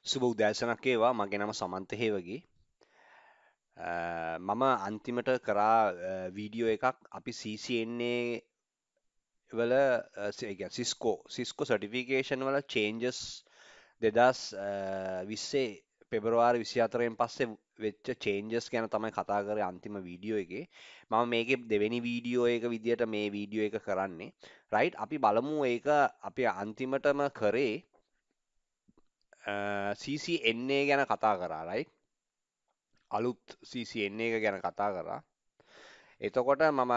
සුබ උදෑසනක් වේවා. මගේ නම සමන්ත හේවගේ. මම අන්තිමට කරා වීඩියෝ එකක් අපි CCNA වල සිස්කෝ සර්ටිෆිකේෂන් වල චේන්ජස් 2020 පෙබරවාරි 24න් පස්සේ වෙච්ච චේන්ජස් ගැන තමයි කතා කරේ අන්තිම වීඩියෝ එකේ. මම මේකේ දෙවෙනි වීඩියෝ එක විදියට මේ වීඩියෝ එක කරන්නේ. රයිට් අපි බලමු ඒක අපි අන්තිමටම කරේ CCNA ගැන කතා කරා රයිට්. අලුත් CCNA එක ගැන කතා කරා. එතකොට මම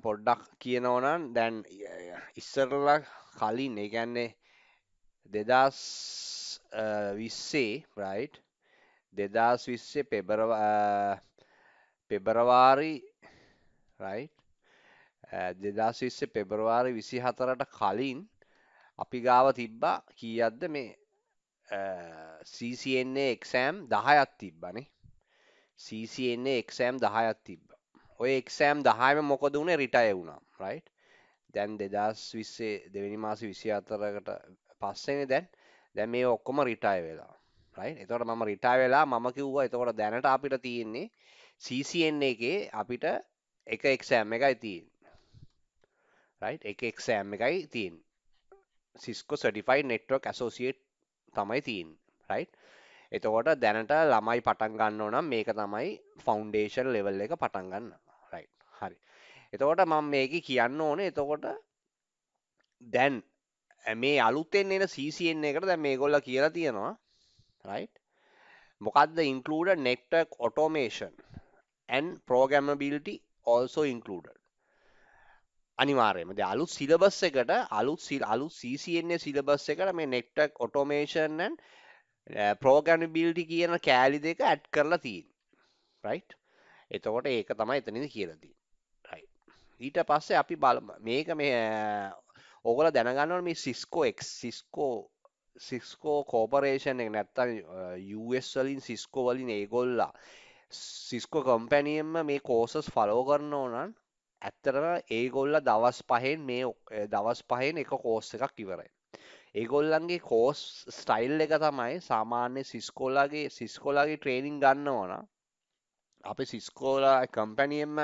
පොඩ්ඩක් කියනවා නම් දැන් ඉස්සරලා කලින් ඒ කියන්නේ 2020 right 2020 පෙබරවාරි right 2020 පෙබරවාරි 24ට කලින් අපි ගාව තිබ්බා කීයක්ද මේ CCNA exam 10ක් තිබ්බනේ CCNA exam 10ක් තිබ්බා. ඔය exam 10ම මොකද උනේ රිටයර් වුණා right දැන් 2020 දෙවෙනි මාසේ 24කට පස්සේනේ දැන් මේ ඔක්කොම රිටයර් වෙලා right එතකොට මම රිටයර් වෙලා මම කිව්වා එතකොට දැනට අපිට තියෙන්නේ CCNA එකේ අපිට එක exam එකයි තියෙන්නේ right එක exam එකයි තියෙන්නේ Cisco Certified Network Associate තමයි තියෙන්නේ right එතකොට දැනට ළමයි පටන් ගන්නව නම් මේක තමයි ෆවුන්ඩේෂන් ලෙවල් එක පටන් ගන්න right හරි එතකොට මම මේකේ කියන්න ඕනේ එතකොට දැන් මේ අලුතෙන් එන CCN එකට දැන් මේගොල්ලෝ කියලා තියෙනවා right මොකද්ද included network automation and programmability also included අනිවාර්යයෙන්ම දැන් අලුත් සිලබස් එකට අලුත් CCNA සිලබස් එකට මේ network automation and programmability කියන කෑලි දෙක ඇඩ් කරලා තියෙනවා right එතකොට ඒක තමයි එතනදී කියලා තියෙන්නේ right ඊට පස්සේ අපි බලමු මේක මේ ඕගොල්ලෝ දැනගන්න ඕනේ මේ සිස්කෝ කෝපරේෂන් එක නැත්තම් US වලින් සිස්කෝ වලින් ඒගොල්ලා සිස්කෝ කම්පැනියෙන්ම මේ කෝසස් ෆලෝ කරනවා නම් ඇත්තටම ඒගොල්ලා දවස් පහෙන් එක කෝස් එකක් ඉවරයි. ඒගොල්ලන්ගේ කෝස් ස්ටයිල් එක තමයි සාමාන්‍ය සිස්කෝලාගේ ට්‍රේනින් ගන්නවා නම් අපි සිස්කෝලා කම්පැනියෙන්ම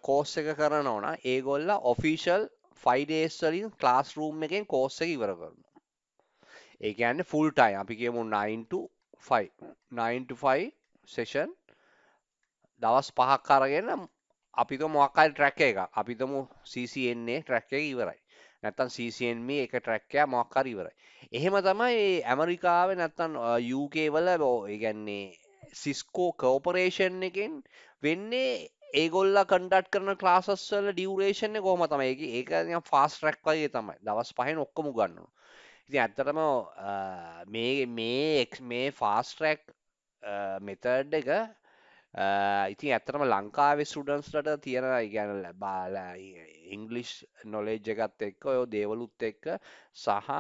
කෝස් එක කරනවා නම් ඒගොල්ලා ඔෆිෂල් 5 days වලින් ක්ලාස් රූම් එකෙන් කෝස් එක ඉවර කරනවා. ඒ කියන්නේ ෆුල් ටයිම් අපි කියමු 9 to 5 9 to 5 session දවස් 5ක් අරගෙන අපි තුමු මොකක් හරි ට්‍රැක් එකක් අපි තුමු CCNA ට්‍රැක් එක ඉවරයි නැත්තම් CCNB එක ට්‍රැක් එකක් මොකක් හරි ඉවරයි එහෙම තමයි ඇමරිකාවේ නැත්තම් UK වල ඒ කියන්නේ සිස්කෝ කෝපරේෂන් එකෙන් වෙන්නේ ඒගොල්ලා කන්ඩක්ට් කරන ක්ලාසස් වල ඩියුරේෂන් එක කොහොම තමයි ඒක නිකන් ෆාස්ට් ට්‍රැක් වගේ තමයි දවස් 5න් ඔක්කොම උගන්වනවා ඉතින් ඇත්තටම මේ ෆාස්ට් ට්‍රැක් මෙතඩ් එක ඉතින් ඇත්තටම ලංකාවේ ස්ටුඩන්ට්ස්ලට තියෙන ඉගැන බාලා ඉංග්ලිෂ් නොලෙජ් එකත් එක්ක ඔය දේවලුත් එක්ක සහ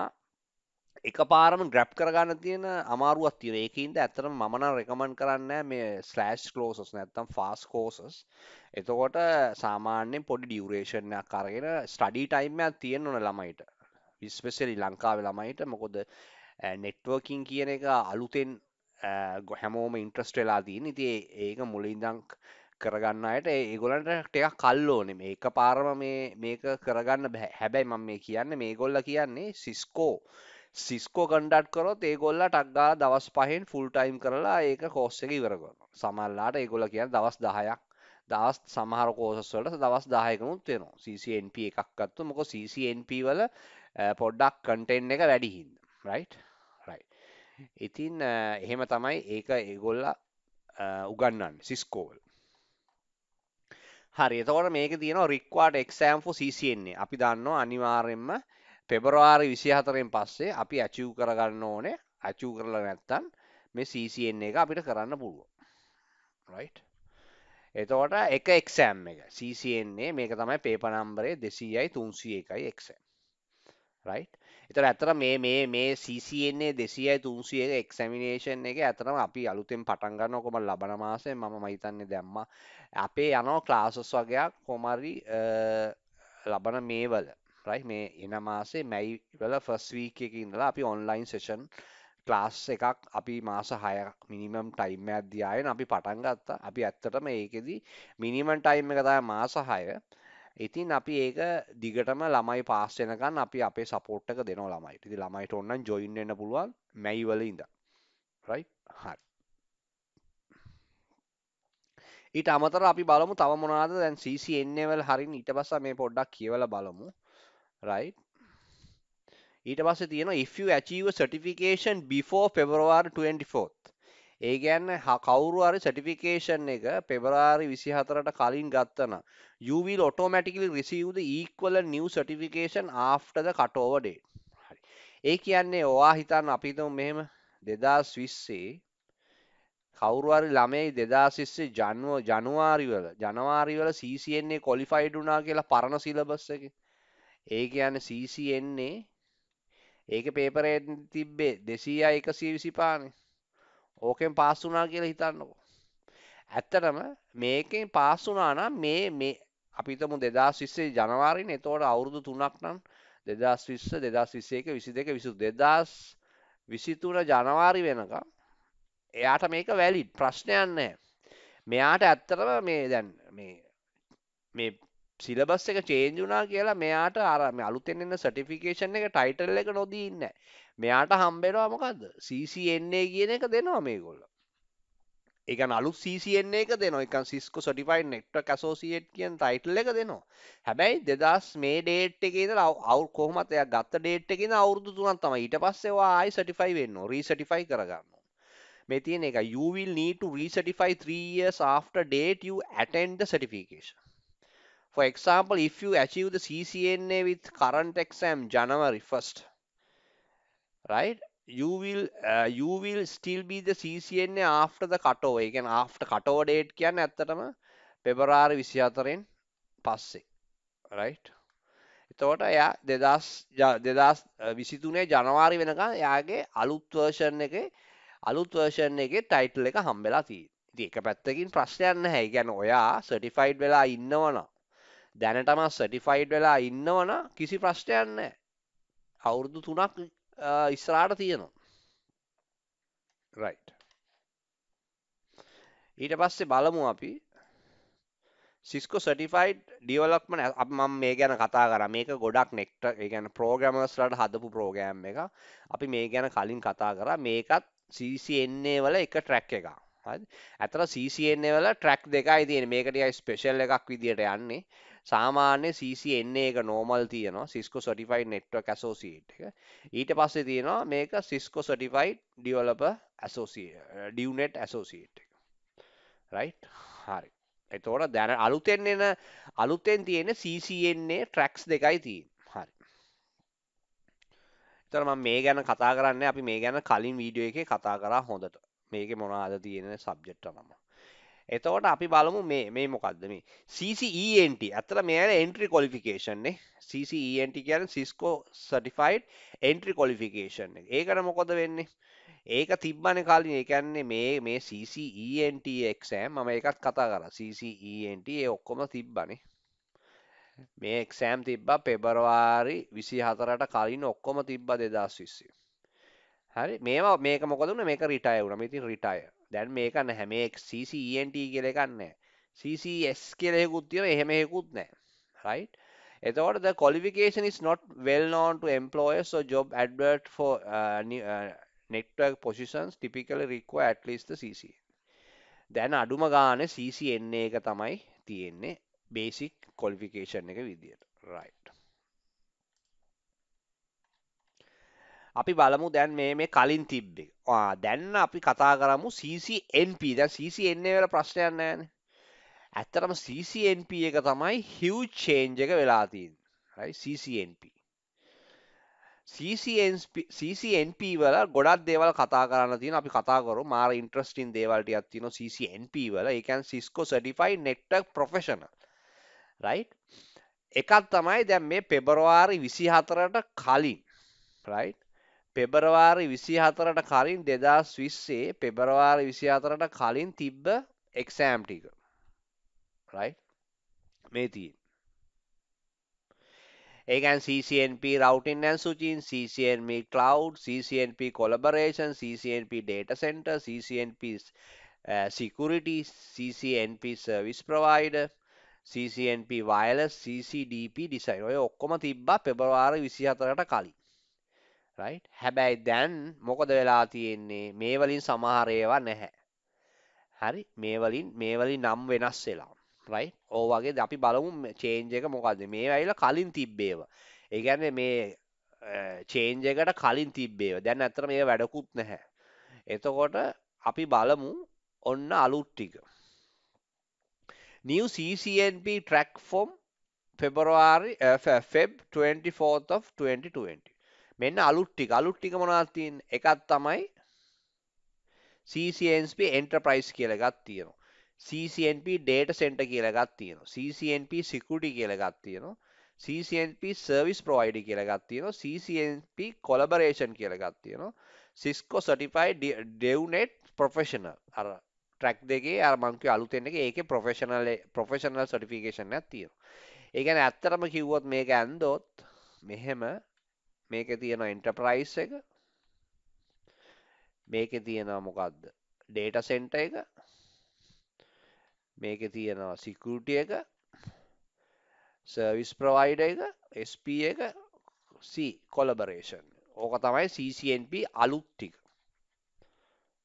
එක පාරම ග්‍රැප් කරගන්න තියෙන අමාරුවක් තියෙන ඒකින්ද ඇත්තටම මම නම් රෙකමන්ඩ් කරන්නේ මේ ස්ලෑෂ් ක්ලෝසස් නැත්තම් ෆාස්ට් කෝසස් එතකොට සාමාන්‍යයෙන් පොඩි ඩියුරේෂන් එකක් අරගෙන ස්ටඩි ටයිම් එකක් තියෙන්න ඕන ළමයිට ස්පෙෂලි ලංකාවේ ළමයිට මොකද නෙට්වර්කින් කියන එක අලුතෙන් හැමෝම ඉන්ට්‍රස්ට් වෙලා තියෙන. ඉතින් ඒක මුලින්දන් කරගන්න අයට ඒගොල්ලන්ට ටිකක් කල් ඕනේ. මේක පාරම මේක කරගන්න බෑ. හැබැයි මම මේ කියන්නේ මේගොල්ලෝ කියන්නේ සිස්කෝ කන්ඩක්ට් කරොත් ඒගොල්ලෝ ටක් ගාලා දවස් 5න් ෆුල් ටයිම් කරලා ඒක කෝස් එක ඉවර කරනවා. සමහරලාට ඒගොල්ලෝ කියන්නේ දවස් 10ක් දවස් සමහර කෝසස් වලට දවස් 10කනුත් වෙනවා. CCNP එකක් ගත්තොත් මොකද CCNP වල පොඩ්ඩක් කන්ටෙන්ට් එක වැඩි හින්දා right right ඉතින් එහෙම තමයි ඒක ඒගොල්ලා උගන්වන්නේ සිස්කෝ වල හරි එතකොට මේකේ තියෙනවා required exam for CCNA අපි දන්නවා අනිවාර්යයෙන්ම පෙබරවාරි 24න් පස්සේ අපි achieve කරගන්න ඕනේ achieve කරලා නැත්නම් මේ CCNA එක අපිට කරන්න පුළුවන් right එතකොට එක exam එක CCNA මේක තමයි paper number 200යි 301යි exam right එතකොට ඇත්තට මේ CCNA 200යි 300 එක්සැමිනේෂන් එක ඇත්තටම අපි අලුතෙන් පටන් ගන්නවා කොහමද ලබන මාසේ මම හිතන්නේ දැම්මා අපේ යනවා ක්ලාසස් වගේක් කොහම හරි ලබන මේ වල right මේ එන මාසේ මැයි වල ෆස්ට් වීක් එකේ ඉඳලා අපි ඔන්ලයින් සෙෂන් ක්ලාස් එකක් අපි මාස 6ක් මිනිමම් ටයිම් එකක් දියාගෙන අපි පටන් ගත්තා. අපි ඇත්තටම ඒකෙදි මිනිමම් ටයිම් එක තමයි මාස 6. ඉතින් අපි ඒක දිගටම ළමයි පාස් වෙනකන් අපි අපේ සපෝට් එක දෙනවා ළමයිට. ඉතින් ළමයිට ඕනනම් ජොයින් වෙන්න පුළුවන් මැයි වල ඉඳන්. රයිට්? හරි. ඊට අමතරව අපි බලමු තව මොනවද දැන් CCNA වල හරින් ඊට පස්සේ මේ පොඩ්ඩක් කියවලා බලමු. රයිට්? ඊට පස්සේ තියෙනවා if you achieve a certification before February 24th. ඒ කියන්නේ කවුරු හරි certification එක පෙබරවාරි 24ට කලින් ගත්තා නම් you will automatically receive the equivalent new certification after the cutover date. හරි. ඒ කියන්නේ ඔයා හිතන්න අපි හිතමු මෙහෙම 2020 කවුරු හරි ළමයි 2020 ජනවාරි වල CCNA qualified වුණා කියලා පරණ සිලබස් එකේ. ඒ කියන්නේ CCNA ඒක පේපරේ තිබ්බේ 200යි 125නේ. ඕකෙන් පාස් වුණා කියලා හිතන්නකෝ. ඇත්තටම මේකෙන් පාස් වුණා නම් මේ අපි හිතමු 2020 ජනවාරිනේ. එතකොට අවුරුදු 3ක් නම් 2020 2021 22 23 ජනවාරි වෙනකම් එයාට මේක වැලිඩ් ප්‍රශ්නයක් නැහැ. මෙයාට ඇත්තටම මේ දැන් මේ සිලබස් එක චේන්ජ් වුණා කියලා මෙයාට අර මේ අලුතෙන් එන සර්ටිෆිකේෂන් එක ටයිටල් එක නොදී ඉන්නේ නැහැ. මෙයාට හම්බෙනවා මොකද්ද? CCNA කියන එක දෙනවා මේගොල්ලෝ. ඒ කියන්නේ අලුත් CCNA එක දෙනවා. ඒ කියන්නේ Cisco Certified Network Associate කියන ටයිටල් එක දෙනවා. හැබැයි 2000 මේ ඩේට් එකේ ඉඳලා කොහොමත් එයා ගත්ත ඩේට් එකේ ඉඳලා අවුරුදු 3ක් තමයි. ඊට පස්සේ ඔයා ආයි සර්ටිෆයි වෙන්න ඕන. රීසර්ටිෆයි කරගන්න. මේ තියෙන එක you will need to recertify 3 years after date you attend the certification. For example, if you achieve the CCNA with current exam January 1st, right? You will still be the CCNA after the cutover. ඒ කියන්නේ after cutover date කියන්නේ ඇත්තටම පෙබරවාරි 24න් පස්සේ, right? එතකොට එයා 2023 ජනවාරි වෙනකන් එයාගේ අලුත් version එකේ ටයිටල් එක හම්බෙලා තියෙනවා. ඉතින් එක පැත්තකින් ප්‍රශ්නයක් නැහැ. ඒ කියන්නේ ඔයා සර්ටිෆයිඩ් වෙලා ඉන්නවනම් දැනටම සර්ටිෆයිඩ් වෙලා ඉන්නවනම් කිසි ප්‍රශ්නයක් නැහැ. අවුරුදු 3ක් ඉස්සරහට තියෙනවා. right. ඊට පස්සේ බලමු අපි Cisco Certified Development මම මේ ගැන කතා කරා. මේක ගොඩක් නෙක්ටර් ඒ කියන්නේ ප්‍රෝග්‍රෑමර්ස්ලාට හදපු ප්‍රෝග්‍රෑම් එක. අපි මේ ගැන කලින් කතා කරා. මේකත් CCNA වල එක ට්‍රැක් එකක්. හරිද? අතන CCNA වල ට්‍රැක් දෙකයි තියෙන්නේ. මේක ටිකයි ස්පෙෂල් එකක් විදියට යන්නේ. සාමාන්‍ය CCNA එක normal තියෙනවා. Cisco Certified Network Associate එක. ඊට පස්සේ තියෙනවා මේක Cisco Certified Developer Associate DevNet Associate එක. right? හරි. එතකොට දැන් අලුතෙන් තියෙන CCNA tracks දෙකයි තියෙන්නේ. හරි. එතකොට මම මේ ගැන කතා කරන්නේ අපි මේ ගැන කලින් වීඩියෝ එකේ කතා කරා හොඳට. මේකේ මොනවද තියෙන සබ්ජෙක්ට් නම. එතකොට අපි බලමු මේ මොකද්ද මේ CCENT. ඇත්තට මේ entry qualification නේ. CCENT කියන්නේ Cisco Certified Entry Qualification එක. ඒකට මොකද වෙන්නේ? ඒක තිබ්බනේ කලින්. ඒ කියන්නේ මේ CCENT exam මම ඒකත් කතා කරා. CCENT ඒ ඔක්කොම තිබ්බනේ. මේ exam තිබ්බා පෙබරවාරි 24ට කලින් ඔක්කොම තිබ්බා 2020. හරි මේක මොකද උනේ මේක රිටයර් වුණා. මේ ඉතින් රිටයර්. දැන් මේක නැහැ. මේ CCENT කියලා එකක් නැහැ. CCS කියලා එකකුත් තියෙනවා. එහෙම එකකුත් නැහැ. right? එතකොට the qualification is not well known to employers or job advert for network positions typically require at least the CCNA. දැන් අඩුම ගානේ CCNA එක තමයි තියෙන්නේ basic qualification එක විදියට. right. අපි බලමු දැන් මේ කලින් තිබ්බේ. දැන් අපි කතා කරමු CCNP. දැන් CCNA වල ප්‍රශ්නයක් නැහැනේ. ඇත්තටම CCNP එක තමයි huge change එක වෙලා තියෙන්නේ. right? CCNP වල ගොඩක් දේවල් කතා කරන්න තියෙනවා. අපි කතා කරමු. මාර ඉන්ටරෙස්ටිං දේවල් ටිකක් තියෙනවා CCNP වල. ඒ කියන්නේ Cisco Certified Network Professional. right? එකක් තමයි දැන් මේ පෙබරවාරි 24ට කලින්. right? පෙබරවාරි 24ට කලින් 2020 පෙබරවාරි 24ට කලින් තිබ්බ එක්සෑම් ටික. right? මේ තියෙන්නේ. ඒ කියන්නේ CCNP routing and switching, CCNP cloud, CCNP collaboration, CCNP data center, CCNP security, CCNP service provider, CCNP wireless, CCDP design. ඔය ඔක්කොම තිබ්බා පෙබරවාරි 24කට කලින්. right? හැබැයි දැන් මොකද වෙලා තියෙන්නේ? මේ වලින් සමහර ඒවා නැහැ. හරි? මේ වලින් නම් වෙනස් වෙලා. right? ඕ වගේ අපි බලමු change එක මොකද්ද? මේ ඇවිල්ලා කලින් තිබ්බේවා. ඒ කියන්නේ මේ change එකට කලින් තිබ්බේවා. දැන් ඇත්තට මේක වැඩකුත් නැහැ. එතකොට අපි බලමු ඔන්න අලුත් ටික. New CCNP track from Feb 24th of 2020. මෙන්න අලුත් ටික මොනවද තියෙන්නේ? එකක් තමයි CCNP Enterprise කියලා එකක් තියෙනවා. CCNP Data Center කියලා එකක් තියෙනවා. CCNP Security කියලා එකක් තියෙනවා. CCNP Service Provider කියලා එකක් තියෙනවා. CCNP Collaboration කියලා එකක් තියෙනවා. Cisco Certified DevNet Professional. අර ට්‍රැක් දෙකේ අර මං කිය අලුතෙන් එකේ ඒකේ ප්‍රොෆෙෂනල් සර්ටිෆිකේෂන් එකක් තියෙනවා. ඒ කියන්නේ ඇත්තටම කිව්වොත් මේක ඇන්දොත් මෙහෙම මේකේ තියෙන එන්ටර්ප්‍රයිස් එක මේකේ තියෙනවා මොකද්ද ඩේටා සෙන්ටර් එක මේකේ තියෙනවා සිකියුරිටි එක සර්විස් ප්‍රොවයිඩර් එක SP එක C කොලැබොරේෂන් ඕක තමයි CCNP අලුත් ටික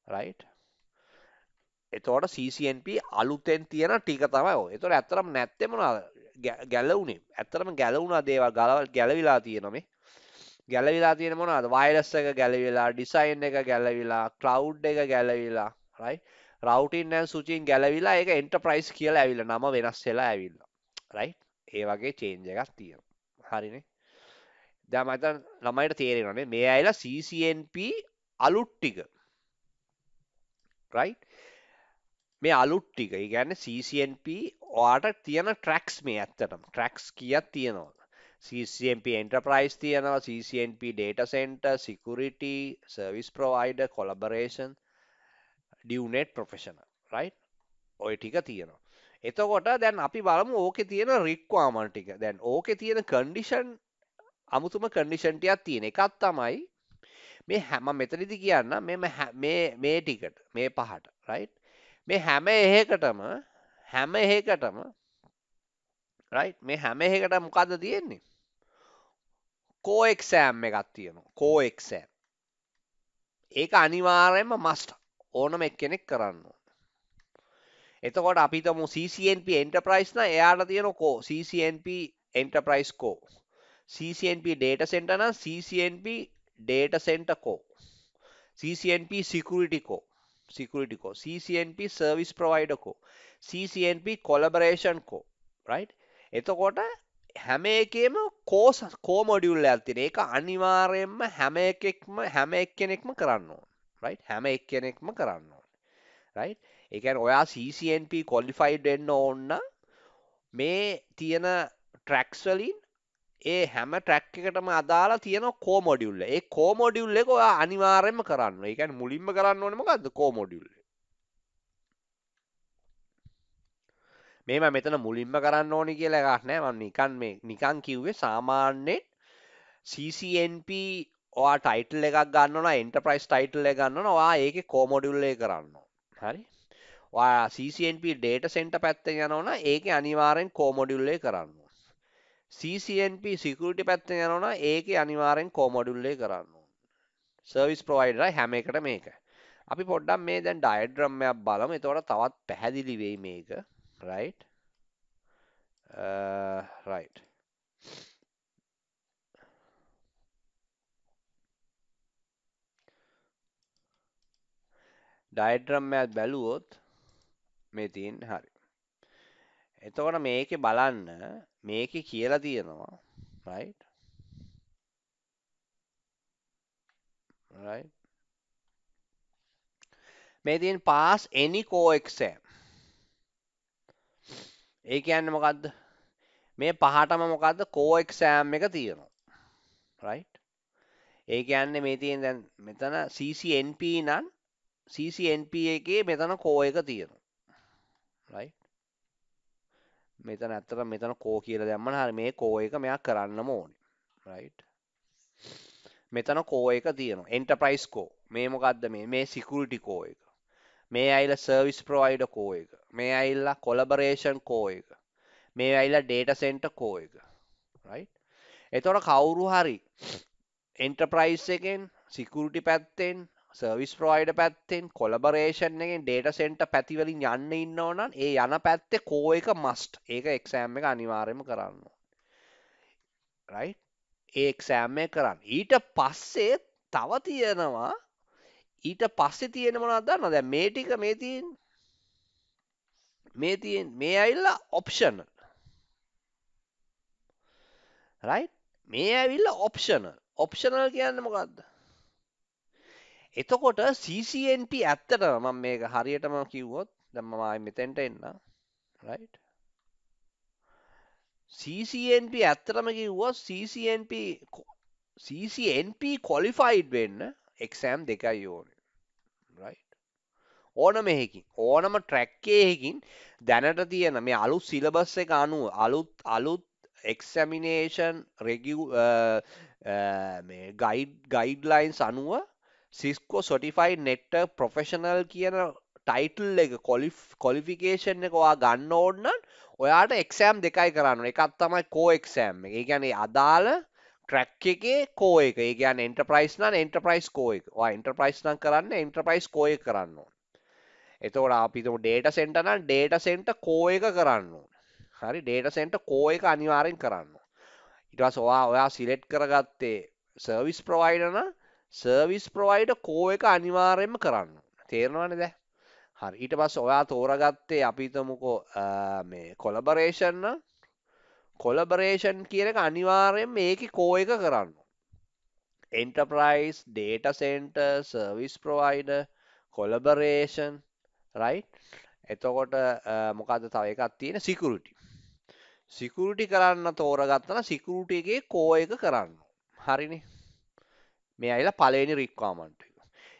right එතකොට CCNP අලුතෙන් තියෙන ටික තමයි ඔය. එතකොට ඇත්තටම නැත්තේ මොනවාද? ගැලවුනේ. ඇත්තටම ගැලවුණා දේවල් ගැලවිලා තියෙනවා මේ. ගැලවිලා තියෙන මොනවද? වයර්ලස් එක ගැලවිලා, ඩිසයින් එක ගැලවිලා, ක්ලවුඩ් එක ගැලවිලා, right? routing and switching ගැලවිලා ඒක enterprise කියලා ඇවිල්ලා නම වෙනස් වෙලා ඇවිල්ලා. right? ඒ වගේ change එකක් තියෙනවා. හරිනේ? දැන් මම හිතන ළමයිට තේරෙනවනේ මේ ඇයිලා CCNP අලුත් ටික. right? මේ අලුත් ටික. ඒ කියන්නේ CCNP ඔයාට තියෙන tracks මේ ඇත්තටම. tracks කීයක් තියෙනවද? CCNP Enterprise තියෙනවා, CCNP Data Center, Security, Service Provider, Collaboration, DevNet Professional, right? ඔය ටික තියෙනවා. එතකොට දැන් අපි බලමු ඕකේ තියෙන requirement ටික. දැන් ඕකේ තියෙන condition අමුතුම condition ටිකක් තියෙන. එකක් තමයි මේ හැම මෙතනදි කියන්න මේ ටිකට මේ පහට, right? මේ හැම එකකටම right මේ හැම එකකටම මොකද්ද තියෙන්නේ? කෝ එක්සෑම් එකක් තියෙනවා. කෝ එක්සෑම්. ඒක අනිවාර්යයෙන්ම must ඕනම එක්කෙනෙක් කරන්න ඕන. එතකොට අපි හිතමු CCNP Enterprise නම් එයාට තියෙන කෝ CCNP Enterprise කෝ. CCNP Data Center නම් CCNP Data Center කෝ. CCNP Security කෝ. Security කෝ. CCNP Service Provider කෝ. CCNP Collaboration කෝ. right? එතකොට හැම එකේම කෝ මොඩියුල් එකක් තියෙන. ඒක අනිවාර්යයෙන්ම හැම එක්කෙනෙක්ම කරන්න ඕන. right? හැම එක්කෙනෙක්ම කරන්න ඕන. right? ඒ කියන්නේ ඔයා CCNP qualified වෙන්න ඕන නම් මේ තියෙන tracks වලින් ඒ හැම track එකකටම අදාළ තියෙන කෝ මොඩියුල් එක. ඒ කෝ මොඩියුල් එක ඔයා අනිවාර්යයෙන්ම කරන්න ඕන. ඒ කියන්නේ මුලින්ම කරන්න ඕනේ මොකද්ද? කෝ මොඩියුල් එක. මේම මෙතන මුලින්ම කරන්න ඕනි කියලා එකක් නෑ මම නිකන් කිව්වේ සාමාන්‍යයෙන් CCNP ඔයා ටයිටල් එකක් ගන්නවා එන්ටර්ප්‍රයිස් ටයිටල් එක ගන්නවා ඔයා ඒකේ කෝ මොඩියුල් එක කරන්න ඕන හරි ඔයා CCNP data center පැත්තෙන් යනවා නම් ඒකේ අනිවාර්යෙන් කෝ මොඩියුල් එක කරන්න ඕන CCNP security පැත්තෙන් යනවා නම් ඒකේ අනිවාර්යෙන් කෝ මොඩියුල් එක කරන්න ඕන service provider හැම එකටම මේක අපි පොඩ්ඩක් මේ දැන් ඩයග්‍රෑම් එකක් බලමු එතකොට තවත් පැහැදිලි වෙයි මේක right right ඩයග්‍රෑම් එකක් බැලුවොත් මේ තියෙන්නේ හරි එතකොට මේකේ බලන්න මේකේ කියලා තියෙනවා right right මේ තියෙන pass any co exam ඒ කියන්නේ මොකද්ද මේ පහටම මොකද්ද co exam එක තියෙනවා right ඒ කියන්නේ මේ තියෙන දැන් මෙතන CCNP නම් CCNP එකේ මෙතන co එක තියෙනවා right මෙතන ඇත්තට මෙතන කෝ කියලා දැම්මම හරි මේ කෝ එක මෙයා කරන්නම ඕනේ. right? මෙතන කෝ එක තියෙනවා. enterprise කෝ. මේ මොකද්ද මේ security කෝ එක. මේ ඇවිල්ලා service provider කෝ එක. මේ ඇවිල්ලා collaboration කෝ එක. මේ ඇවිල්ලා data center කෝ එක. right? එතකොට කවුරු හරි enterprise එකෙන් security පැත්තෙන් සර්විස් ප්‍රොවයිඩර් පැත්තෙන් කොලබරේෂන් එකෙන් data center පැති වලින් යන්න ඉන්නව නම් ඒ යන පැත්තේ කෝ එක must. ඒක exam එක අනිවාර්යයෙන්ම කරන්න ඕනේ. right? ඒ exam එක කරන්න. ඊට පස්සේ තව තියෙනවා ඊට පස්සේ තියෙන මොනවද දන්නවද? දැන් මේ ටික මේ ඇවිල්ලා optional. right? මේ ඇවිල්ලා optional. optional කියන්නේ මොකද්ද? එතකොට CCNP ඇත්තටම මම මේක හරියටම කිව්වොත් දැන් මම ආයෙ මෙතෙන්ට එන්න right CCNP ඇත්තටම කිව්වොත් CCNP qualified වෙන්න exam දෙකයි ඕනේ right ඕනම එකකින් ඕනම track එකකින් දැනට තියෙන මේ අලුත් syllabus එක අනුව අලුත් examination මේ guidelines අනුව Cisco Certified Network Professional කියන ටයිටල් එක qualification එක ඔයා ගන්න ඕන නම් ඔයාට exam දෙකයි කරන්න ඕනේ. එකක් තමයි core exam එක. ඒ කියන්නේ අදාළ track එකේ core එක. ඒ කියන්නේ enterprise නම් enterprise core එක. ඔයා enterprise නම් කරන්නේ enterprise core එක කරන්න ඕනේ. එතකොට අපි හිතමු data center නම් data center core එක කරන්න ඕනේ. හරි data center core එක අනිවාර්යෙන් කරන්න ඕනේ. ඊට පස්සේ ඔයා සිලෙක්ට් කරගත්තේ සර්විස් ප්‍රොවයිඩර් නම් සර්විස් ප්‍රොවයිඩර් කෝ එක අනිවාර්යයෙන්ම කරන්න ඕනේ. තේරෙනවනේ දැන්? හරි. ඊට පස්සේ ඔයා තෝරගත්තේ අපි හිතමුකෝ මේ කොලැබොරේෂන් නම් කොලැබොරේෂන් කියන එක අනිවාර්යයෙන්ම මේකේ කෝ එක කරන්න ඕනේ. enterprise data center service provider collaboration right එතකොට මොකද්ද තව එකක් තියෙන security සිකියුරිටි කරන්න තෝරගත්තන සිකියුරිටි එකේ කෝ එක කරන්න. හරිනේ. මේ ඇවිල්ලා පළවෙනි රික්වයර්මන්ට් එක.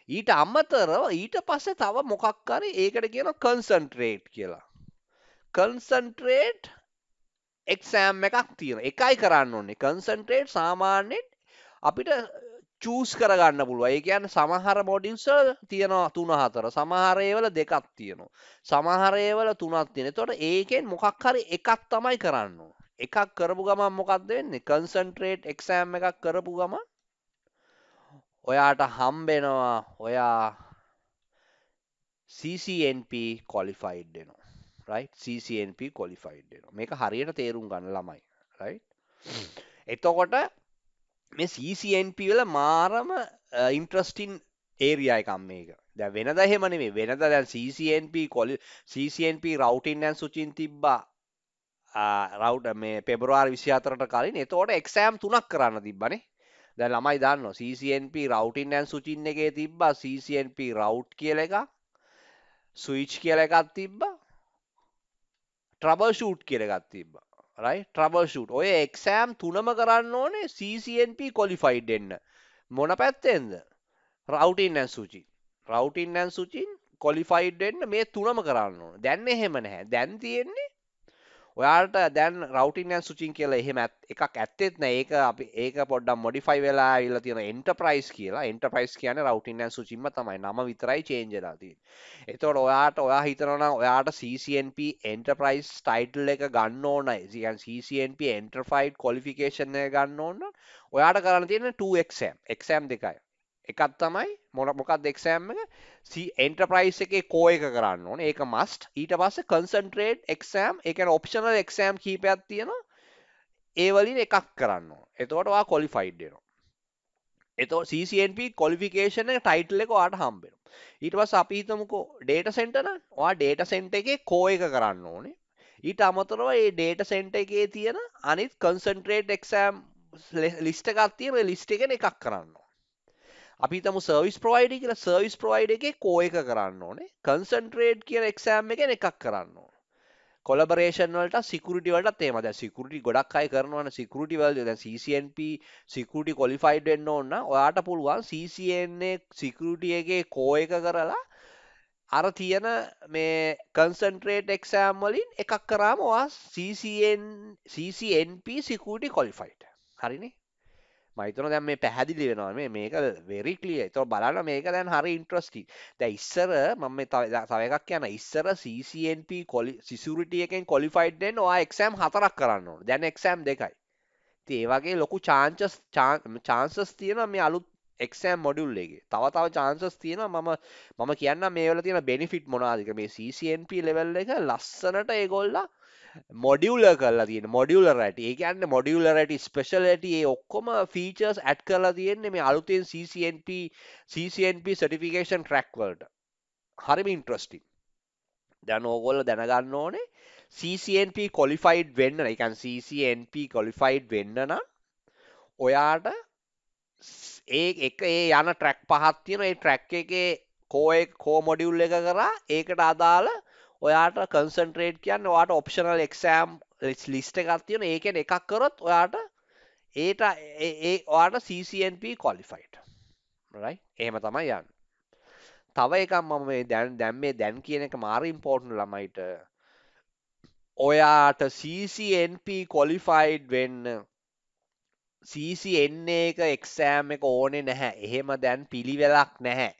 ඊට අමතරව ඊට පස්සේ තව මොකක් හරි ඒකට කියනවා කන්සන්ට්‍රේට් කියලා. කන්සන්ට්‍රේට් එක්සෑම් එකක් තියෙනවා. එකයි කරන්න ඕනේ. කන්සන්ට්‍රේට් සාමාන්‍යයෙන් අපිට චූස් කරගන්න පුළුවන්. ඒ කියන්නේ සමහර මොඩියුල්ස් වල තියෙනවා 3 4. සමහර ඒවල දෙකක් තියෙනවා. සමහර ඒවල 3ක් තියෙනවා. එතකොට ඒකෙන් මොකක් හරි එකක් තමයි කරන්න ඕන. එකක් කරපු ගමන් මොකක්ද වෙන්නේ? කන්සන්ට්‍රේට් එක්සෑම් එකක් කරපු ගමන් ඔයාට හම්බෙනවා ඔයා CCNP qualified වෙනවා. right? CCNP qualified වෙනවා. මේක හරියට තේරුම් ගන්න ළමයි. right? එතකොට මේ CCNP වල මාරම ඉන්ට්‍රස්ටින් ඒරියා එකක් මේක. දැන් වෙනද එහෙම නෙමෙයි. වෙනද දැන් CCNP routing and switching තිබ්බා. මේ පෙබරවාරි 24ට කලින්. එතකොට එක්සෑම් 3ක් කරන්න තිබ්බනේ. දැන් ළමයි දන්නවා CCNP routing and switching එකේ තිබ්බා CCNP route කියලා එකක්. switch කියලා එකක් තිබ්බා. troubleshoot කියලා එකක් තිබ්බා. right troubleshoot ඔය exam තුනම කරන්න ඕනේ CCNP qualified වෙන්න මොන පැත්තෙන්ද routing and switching qualified වෙන්න මේ තුනම කරන්න ඕනේ දැන් එහෙම නැහැ දැන් තියෙන්නේ ඔයාලට දැන් routing and switching කියලා එහෙම එකක් ඇත්තෙත් නැහැ ඒක අපි ඒක පොඩ්ඩක් modify වෙලා ආවිල්ලා තියෙන enterprise කියලා enterprise කියන්නේ routing and switchingම තමයි නම විතරයි change වෙලා තියෙන්නේ එතකොට ඔයා හිතනවා නම් ඔයාට CCNP enterprise title එක ගන්න ඕනයි කියන්නේ CCNP enterprise qualification එක ගන්න ඕන නම් ඔයාට කරන්න තියෙන්නේ 2 exam දෙකයි එකක් තමයි මොකක්ද exam එක enterprise එකේ core එක කරන්න ඕනේ ඒක must ඊට පස්සේ concentrate exam ඒ කියන්නේ optional exam කීපයක් තියෙනවා ඒ වලින් එකක් කරන්න ඕනේ එතකොට ඔයා qualified වෙනවා එතකොට CCNP qualification එක title එක ඔයාට හම්බ වෙනවා ඊට පස්සේ අපි හිතමුකෝ data center නම් ඔයා data center එකේ core එක කරන්න ඕනේ ඊට අමතරව මේ data center එකේ තියෙන අනිත් concentrate exam list එකක් තියෙනවා ඒ list එකෙන් එකක් කරන්න ඕනේ අපි හිතමු සර්විස් ප්‍රොවයිඩර් කියලා සර්විස් ප්‍රොවයිඩර් එකේ කෝ එක කරන්න ඕනේ කන්සන්ට්‍රේට් කියන එක්සෑම් එකෙන් එකක් කරන්න ඕනේ කොලැබොරේෂන් වලට සිකියුරිටි වලටත් එහෙම දැන් සිකියුරිටි ගොඩක් අය කරනවානේ සිකියුරිටි වල දැන් CCNP සිකියුරිටි ක්වොලිෆයිඩ් වෙන්න ඕන නම් ඔයාට පුළුවන් CCNA සිකියුරිටි එකේ කෝ එක කරලා අර තියෙන මේ කන්සන්ට්‍රේට් එක්සෑම් වලින් එකක් කරාම ඔයා CCNP security qualified. හරිනේ? මම හිතනවා දැන් මේ පැහැදිලි වෙනවා මේක very clear. ඒතකොට බලන්න මේක දැන් හරි interesting. දැන් ඉස්සර මම මේ තව එකක් කියන්න. ඉස්සර CCNP security එකෙන් qualified වෙන්න ඔයා exam 4ක් කරන්න ඕන. දැන් exam 2යි. ඉතින් ඒ වගේ ලොකු chances තියෙනවා මේ අලුත් exam module එකේ. තව chances තියෙනවා මම කියන්නම් මේ වල තියෙන benefit මොනවාද කියලා. මේ CCNP level එක ලස්සනට ඒගොල්ලා මොඩියුලර් කරලා තියෙන මොඩියුලරිටි. ඒ කියන්නේ මොඩියුලරිටි ස්පෙෂලිටි ඒ ඔක්කොම ෆීචර්ස් ඇඩ් කරලා තියෙන්නේ මේ අලුතෙන් CCNP සර්ටිෆිකේෂන් ට්‍රැක් වලට. හරිම ඉන්ටරෙස්ටිං. දැන් ඕගොල්ලෝ දැනගන්න ඕනේ CCNP qualified වෙන්න, ඒ කියන්නේ CCNP qualified වෙන්න නම් ඔයාට ඒ යන ට්‍රැක් පහක් තියෙනවා. ඒ ට්‍රැක් එකේ කෝ මොඩියුල් එක කරා ඒකට අදාළ ඔයාට කන්සන්ට්‍රේට් කියන්නේ ඔයාට ඔප්ෂනල් එක්සෑම් ලිස්ට් එකක් තියෙනවා. ඒකෙන් එකක් කරොත් ඔයාට ඔයාට CCNP qualified. right? එහෙම තමයි යන්නේ. තව එකක් මම මේ දැන් කියන එක මාර ඉම්පෝර්ටන්ට් ළමයිට. ඔයාට CCNP qualified වෙන්න CCNA එක එක්සෑම් එක ඕනේ නැහැ. එහෙම දැන් පිළිවෙලක් නැහැ.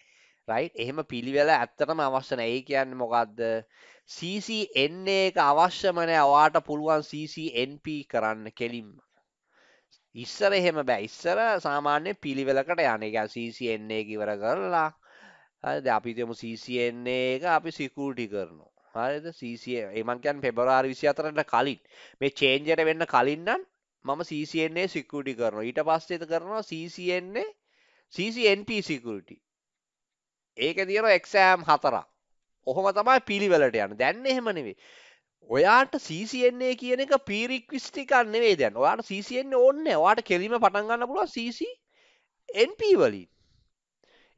right? එහෙම පිළිවෙල ඇත්තටම අවශ්‍ය නැහැ. ඒ කියන්නේ මොකද්ද? CCNA එක අවශ්‍යම නැහැ. ඔයාට පුළුවන් CCNP කරන්න කෙලින්ම. ඉස්සර එහෙම බෑ. ඉස්සර සාමාන්‍ය පිළිවෙලකට යන්නේ. ඒ කියන්නේ CCNA එක ඉවර කරලා හරිද? අපි හිතමු CCNA එක අපි සිකියුරිටි කරනවා. හරිද? CCNA ඒ මං කියන්නේ පෙබරවාරි 24ට කලින් මේ චේන්ජ් එකට වෙන්න කලින් නම් මම CCNA සිකියුරිටි කරනවා. ඊට පස්සේ කරනවා CCNP සිකියුරිටි. ඒකේ තියෙනවා එක්සෑම් 4ක්. ඔහොම තමයි පිළිවෙලට යන්නේ. දැන් එහෙම නෙවෙයි. ඔයාට CCNA කියන එක ප්‍රීරික්විස්ට් එකක් නෙවෙයි දැන්. ඔයාට CCNA ඕනේ නැහැ. ඔයාට කෙලින්ම පටන් ගන්න පුළුවන් CCNP වලින්.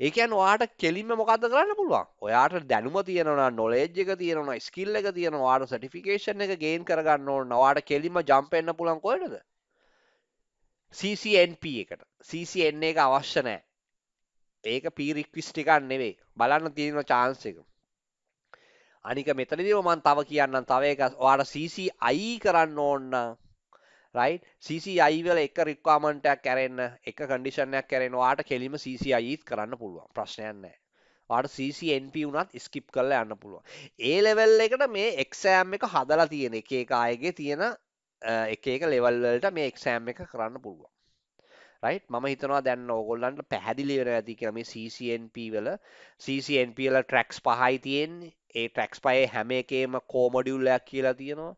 ඒ කියන්නේ ඔයාට කෙලින්ම මොකද්ද කරන්න පුළුවන්? ඔයාට දැනුම තියෙනවා, knowledge එක තියෙනවා, skill එක තියෙනවා, ඔයාට certification එක gain කරගන්න ඕන. ඔයාට කෙලින්ම jump වෙන්න පුළුවන් කොහෙටද? CCNP එකට. CCNA එක අවශ්‍ය නැහැ. ඒක ප්‍රීරික්විස්ට් එකක් නෙවෙයි. බලන්න තියෙන chance එක. අනික මෙතනදීම මම තව කියන්නම් තව එකක් ඔයාලා CCI කරන්න ඕන නම් right CCI වල එක requirement එකක් ඇරෙන්න එක condition එකක් ඇරෙන්න ඔයාට කෙලින්ම CCI කරන්න පුළුවන් ප්‍රශ්නයක් නැහැ. ඔයාට CCNP උනත් skip කරලා යන්න පුළුවන්. ඒ level එකට මේ exam එක හදලා තියෙන එක අයගේ තියෙන එක level වලට මේ exam එක කරන්න පුළුවන්. right මම හිතනවා දැන් ඕගොල්ලන්ට පැහැදිලි වෙනවා ඇති කියලා මේ CCNP වල tracks පහයි තියෙන්නේ. ඒ tracks පහේ හැම එකේම core module එකක් කියලා තියෙනවා.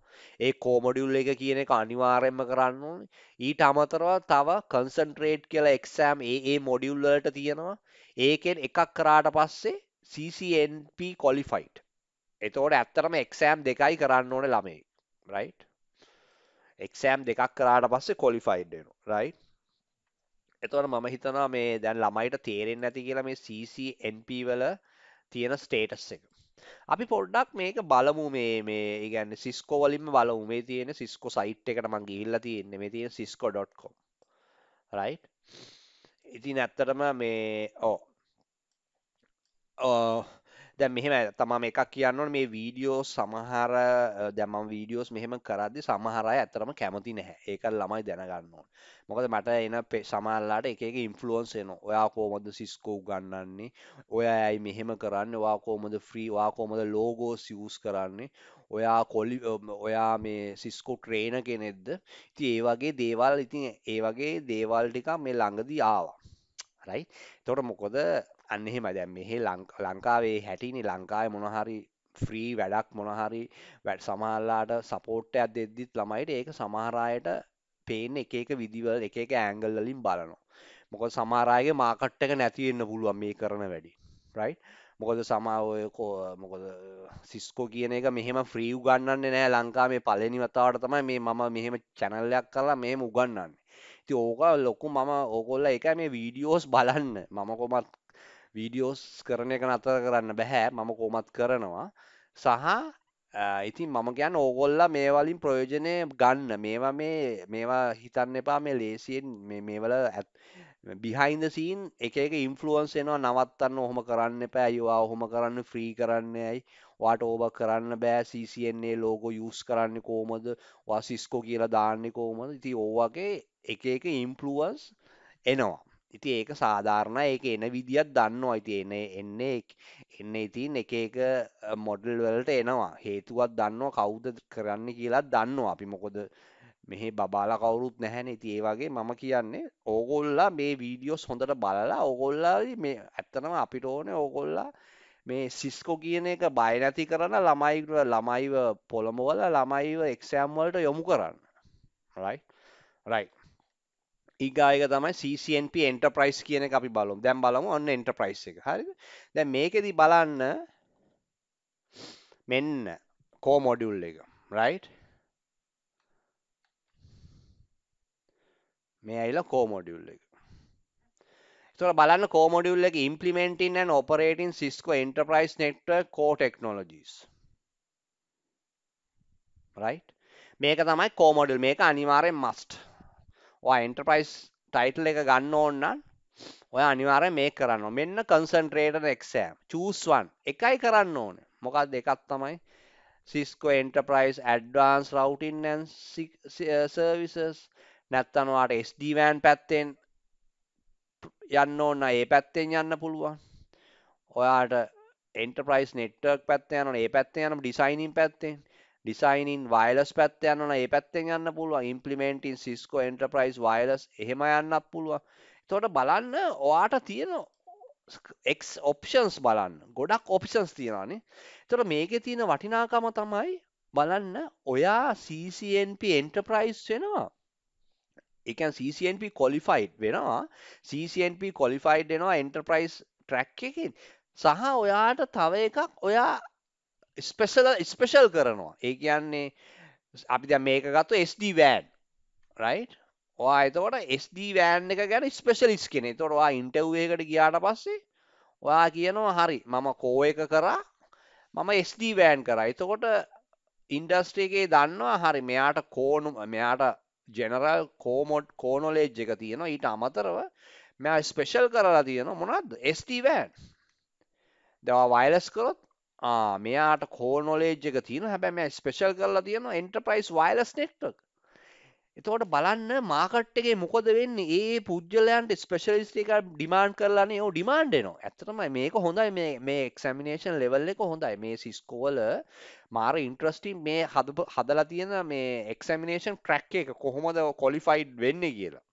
ඒ core module එක කියන එක අනිවාර්යයෙන්ම කරන්න ඕනේ. ඊට අමතරව තව concentrate කියලා exam ඒ module වලට තියෙනවා. ඒකෙන් එකක් කරාට පස්සේ CCNP qualified. එතකොට ඇත්තටම exam දෙකයි කරන්න ඕනේ ළමයි. right exam දෙකක් කරාට පස්සේ qualified වෙනවා. right එතකොට මම හිතනවා මේ දැන් ළමයිට තේරෙන්නේ නැති කියලා මේ CCNP වල තියෙන ස්ටේටස් එක. අපි පොඩ්ඩක් මේක බලමු මේ ඒ කියන්නේ Cisco වලින්ම බලමු. මේ තියෙන Cisco site එකට මම ගිහිල්ලා තියෙන්නේ. මේ තියෙන cisco.com. right? ඉතින් ඇත්තටම මේ දැන් මෙහෙම තමා එකක් කියන්න ඕනේ මේ වීඩියෝ සමහර දැන් මම වීඩියෝස් මෙහෙම කරද්දි සමහර අය ඇත්තටම කැමති නැහැ. ඒක ළමයි දැනගන්න ඕනේ. මොකද මට එන සමහරලාට එක එක ඉන්ෆ්ලුවන්ස් එනවා. ඔයා කොහොමද සිස්කෝ උගන්වන්නේ? ඔයා ඇයි මෙහෙම කරන්නේ? ඔයා කොහොමද ෆ්‍රී? ඔයා කොහොමද ලෝගෝස් යූස් කරන්නේ? ඔයා මේ සිස්කෝ ට්‍රේනර් කෙනෙක්ද? ඉතින් ඒ වගේ දේවල් ටිකක් මේ ළඟදී ආවා. right? එතකොට මොකද අන්න එහෙමයි දැන් මෙහි ලංකාවේ හැටිනේ ලංකාවේ මොන හරි ෆ්‍රී වැඩක් මොන හරි සමහරලාට සපෝට් එකක් දෙද්දිත් ළමයිට ඒක සමහර අයට පේන්නේ එක විදිවල එක ඇන්ගල් වලින් බලනවා. මොකද සමහර අයගේ මාකට් එක නැති වෙන්න පුළුවන් මේ කරන වැඩි. right? මොකද මොකද සිස්කෝ කියන එක මෙහෙම ෆ්‍රී උගන්වන්නේ නැහැ ලංකාවේ පළවෙනි වතාවට තමයි මේ මම මෙහෙම channel එකක් කරලා මෙහෙම උගන්වන්නේ. ඉතින් ඕක ලොකු මම ඕගොල්ලෝ ඒකයි මේ වීඩියෝස් බලන්න. මම කොහොමත් වීඩියෝස් කරන එක නතර කරන්න බෑ. මම කොහොමත් කරනවා. සහ ඉතින් මම කියන්නේ ඕගොල්ලා මේ වලින් ප්‍රයෝජනය ගන්න. මේවා හිතන්න එපා මේ ලේසියෙන් මේවල behind the scene එක එක influence එනවා නවත්තන්න ඔහොම කරන්න එපා. අයියෝ ඔහොම කරන්න ෆ්‍රී කරන්නේ ඇයි? ඔයාට ඕව කරන්න බෑ. CCNA logo use කරන්නේ කොහමද? ඔයා Cisco කියලා දාන්නේ කොහමද? ඉතින් ඕවගේ එක එක influence එනවා. ඉතින් ඒක සාධාරණයි. ඒක එන විදියක් දන්නවා. ඉතින් එන්නේ ඉතින් එක එක මොඩල් වලට එනවා. හේතුවක් දන්නවා කවුද කරන්න කියලා දන්නවා. අපි මොකද මෙහි බබාලා කවුරුත් නැහැනේ. ඉතින් ඒ වගේ මම කියන්නේ ඕගොල්ලා මේ වීඩියෝස් හොඳට බලලා ඕගොල්ලා මේ ඇත්තටම අපිට ඕනේ ඕගොල්ලා මේ සිස්කෝ කියන එක බය නැති කරන ළමයිව පොළඹවලා ළමයිව එක්සෑම් වලට යොමු කරන්න. right right ඊගායක තමයි CCNP Enterprise කියන එක අපි බලමු. දැන් බලමු ඔන්න Enterprise එක. හරිද? දැන් මේකෙදි බලන්න මෙන්න core module එක. right? මේ ඇවිල්ලා core module එක. ඒතකොට බලන්න core module එක implementing and operating Cisco Enterprise Network core technologies. right? මේක තමයි core module. මේක අනිවාර්යෙන් must. ඔයා Enterprise title එක ගන්න ඕන නම් ඔයා අනිවාර්යෙන් මේක කරන්න ඕන. මෙන්න concentrated exam. choose one. එකයි කරන්න ඕනේ. මොකක්ද එකක් තමයි Cisco Enterprise Advanced Routing and Services. නැත්තම් ඔයාට SD-WAN පැත්තෙන් යන්න ඕන නම් ඒ පැත්තෙන් යන්න පුළුවන්. ඔයාට Enterprise Network පැත්තෙන් යන්න ඕන ඒ පැත්තෙන් යන්න designing පැත්තෙන්. designing wireless පැත්ත යන්න ඕන ඒ පැත්තෙන් යන්න පුළුවන්. implementing Cisco Enterprise Wireless එහෙම යන්නත් පුළුවන්. එතකොට බලන්න ඔයාට තියෙන X options බලන්න. ගොඩක් options තියෙනවානේ. එතකොට මේකේ තියෙන වටිනාකම තමයි බලන්න ඔයා CCNP Enterprise වෙනවා. ඒ කියන්නේ CCNP qualified වෙනවා. CCNP qualified වෙනවා Enterprise track එකකින්. සහ ඔයාට තව එකක් ඔයා ස්පෙෂල් කරනවා. ඒ කියන්නේ අපි දැන් මේක ගත්තොත් SD-WAN right? ඔයා එතකොට SD-WAN එක ගැන ස්පෙෂලිස්ට් කෙනෙක්. එතකොට ඔයා ඉන්ටර්විව් එකකට ගියාට පස්සේ ඔයා කියනවා හරි මම කෝ එක කරා මම SD-WAN කරා. එතකොට ඉන්ඩස්ට්‍රි එකේ දන්නවා හරි මෙයාට ජෙනරල් කෝ නොලෙජ් එක තියෙනවා. ඊට අමතරව මෙයා ස්පෙෂල් කරලා තියෙනවා මොනවද? SD-WAN. දැන් ඔයා වයර්ලස් කරොත් මෙයාට කෝ නොලෙජ් එක තියෙනවා. හැබැයි මෙයා ස්පෙෂල් කරලා තියෙනවා එන්ටර්ප්‍රයිස් වයර්ලස් නෙට්වර්ක්. එතකොට බලන්න මාකට් එකේ මොකද වෙන්නේ? ඒ පුජ්‍යලයන්ට ස්පෙෂලිස්ට් එකක් ඩිමාන්ඩ් කරලානේ ඒව ඩිමාන්ඩ් එනවා. ඇත්තටම මේක හොඳයි මේ එක්සැමිනේෂන් ලෙවල් එක හොඳයි. මේ සිස්කෝ වල මාර ඉන්ට්‍රස්ටිං මේ හදලා තියෙන මේ එක්සැමිනේෂන් ට්‍රැක් එක කොහොමද ක්වොලිෆයිඩ් වෙන්නේ කියලා.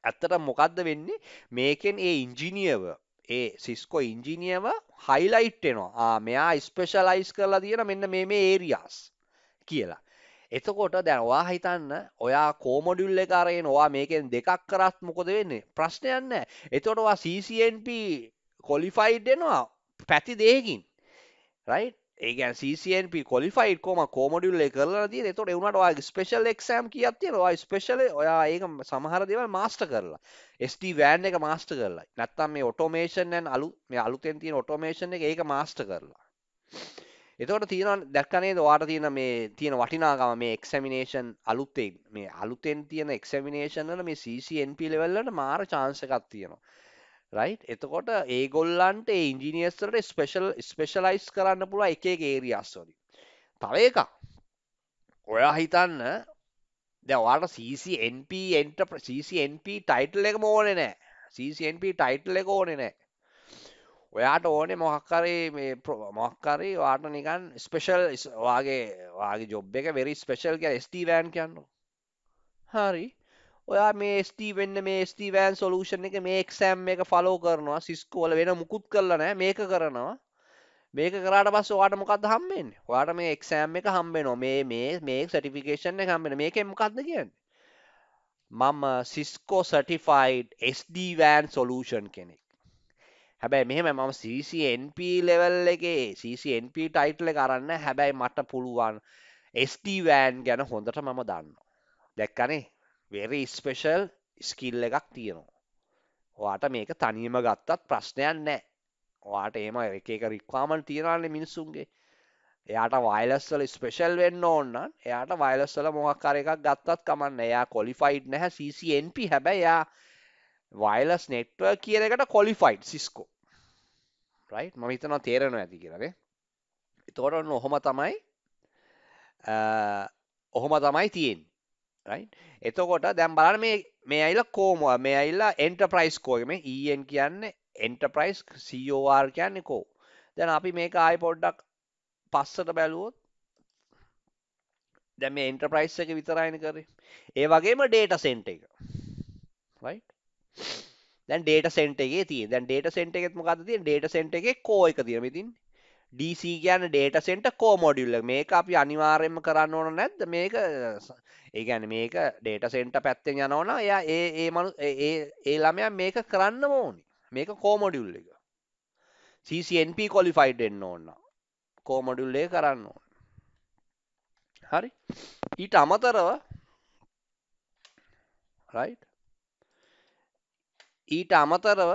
ඇත්තටම මොකද්ද වෙන්නේ? මේකෙන් ඒ ඉංජිනියර්ව ඒ සිස්කෝ ඉංජිනියර්ව හයිලයිට් වෙනවා. මෙයා ස්පෙෂලයිස් කරලා තියෙන මෙන්න මේ ඒරියාස් කියලා. එතකොට දැන් ඔයා හිතන්න ඔයා කෝ මොඩියුල් එක අරගෙන ඔයා මේකෙන් දෙකක් කරත් මොකද වෙන්නේ? ප්‍රශ්නයක් නැහැ. එතකොට ඔයා CCNP qualified වෙනවා පැති දෙකකින්. right? ඒ කියන්නේ CCNP qualified කෝ මොඩියුල් එක කරලා තියෙන. එතකොට ඒ වුණාට ඔයාගේ ස්පෙෂල් එක්සෑම් කීයක් තියෙනවද? ඔයා ස්පෙෂල් ඔයා ඒක සමහර දේවල් මාස්ටර් කරලා. SD-WAN එක මාස්ටර් කරලා. නැත්තම් මේ ඔටෝමේෂන් මේ අලුතෙන් තියෙන ඔටෝමේෂන් එක ඒක මාස්ටර් කරලා. එතකොට තියෙනවා දැක්ක නේද ඔයාට තියෙන මේ තියෙන වටිනාකම මේ එක්සැමිනේෂන් අලුතෙන් තියෙන එක්සැමිනේෂන් වල මේ CCNP ලෙවල් වලට මාර chance එකක් තියෙනවා right එතකොට ඒගොල්ලන්ට ඒ ඉන්ජිනියර්ස් වලට ස්පෙෂලයිස් කරන්න පුළුවන් එක එක ඒරියාස් වලින් තව එකක් ඔයා හිතන්න දැන් ඔයාලට CCNP ටයිටල් එකම ඕනේ නැහැ CCNP ටයිටල් එක ඕනේ නැහැ ඔයාට ඕනේ මොකක් හරි ඔයාට නිකන් ස්පෙෂල් වාගේ ජොබ් එක වෙරි ස්පෙෂල් කියලා SD-WAN කියන්නකො. හරි. ඔයා මේ SD-WAN solution එක මේ exam එක follow කරනවා Cisco වල වෙන මුකුත් කරලා නැහැ මේක කරනවා. මේක කරාට පස්සේ ඔයාට මොකද්ද හම්බෙන්නේ? ඔයාට මේ exam එක හම්බෙනවා. මේ certification එක හම්බෙනවා. මේකෙන් මොකද්ද කියන්නේ? මම Cisco certified SD-WAN solution කෙනෙක්. හැබැයි මෙහෙම මම CCNP ලෙවල් එකේ CCNP ටයිටල් එක අරන් නැහැ. හැබැයි මට පුළුවන් SD-WAN ගැන හොඳට මම දන්නවා. දැක්කනේ? very special skill එකක් තියෙනවා. ඔයාට මේක තනියම ගත්තත් ප්‍රශ්නයක් නැහැ. ඔයාට එහෙම එක එක requirement තියනවානේ මිනිස්සුන්ගේ. එයාට වයලස් වල ස්පෙෂල් වෙන්න ඕන නම් එයාට වයලස් වල මොකක් හරි එකක් ගත්තත් කමක් නැහැ. එයා ක්වොලිෆයිඩ් නැහැ CCNP. හැබැයි එයා වයලස් නෙට්වර්ක් කියන එකට ක්වොලිෆයිඩ් Cisco. right? මම හිතනවා තේරෙනවා ඇති කියලා නේ. එතකොට ඔන්න ඔහොම තමයි තියෙන්නේ. right? එතකොට දැන් බලන්න මේ ඇවිල්ලා කෝම මේ ඇවිල්ලා එන්ටර්ප්‍රයිස් කෝ එක. මේ EN කියන්නේ එන්ටර්ප්‍රයිස්, COR කියන්නේ කෝ. දැන් අපි මේක ආයෙ පොඩ්ඩක් පස්සට බැලුවොත් දැන් මේ එන්ටර්ප්‍රයිස් එක විතරයිනේ කරේ. ඒ වගේම ඩේටා සෙන්ටර් එක. right? දැන් ඩේටා සෙන්ටර් එකේ තියෙන. දැන් ඩේටා සෙන්ටර් එකෙත් මොකද්ද තියෙන්නේ? ඩේටා සෙන්ටර් එකේ කෝ එක තියෙනවා මෙතින්. DC කියන්නේ ඩේටා සෙන්ටර් කෝ මොඩියුල් එක. මේක අපි අනිවාර්යයෙන්ම කරන්න ඕන නැද්ද? මේක ඒ කියන්නේ මේක ඩේටා සෙන්ටර් පැත්තෙන් යනවා නම් එයා ඒ ළමයා මේක කරන්නම ඕනේ. මේක කෝ මොඩියුල් එක. CCNP qualified වෙන්න ඕන. කෝ මොඩියුල් එක කරන්න ඕන. හරි? ඊට අමතරව right? ඊට අමතරව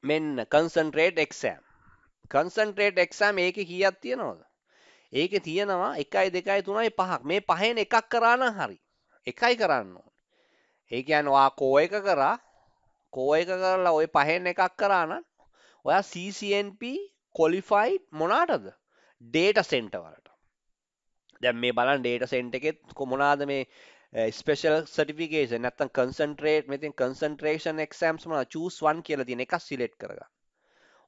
මෙන්න concentrate exam. concentrate exam ඒකේ කීයක් තියෙනවද? ඒකේ තියෙනවා 1 2 3 5ක්. මේ පහෙන් එකක් කරා නම් හරි. එකයි කරන්න ඕනේ. ඒ කියන්නේ ඔයා කෝ එක කරා, කෝ එක කරලා ওই පහෙන් එකක් කරා නම් ඔයා CCNP qualified මොනකටද? data center වලට. දැන් මේ බලන්න data center එකෙත් මොනවාද මේ ස්පෙෂල් සර්ටිෆිකේෂන් නැත්නම් concentrate මෙතෙන් concentration exams මොනවද choose one කියලා තියෙන එකක් සිලෙක්ට් කරගන්න.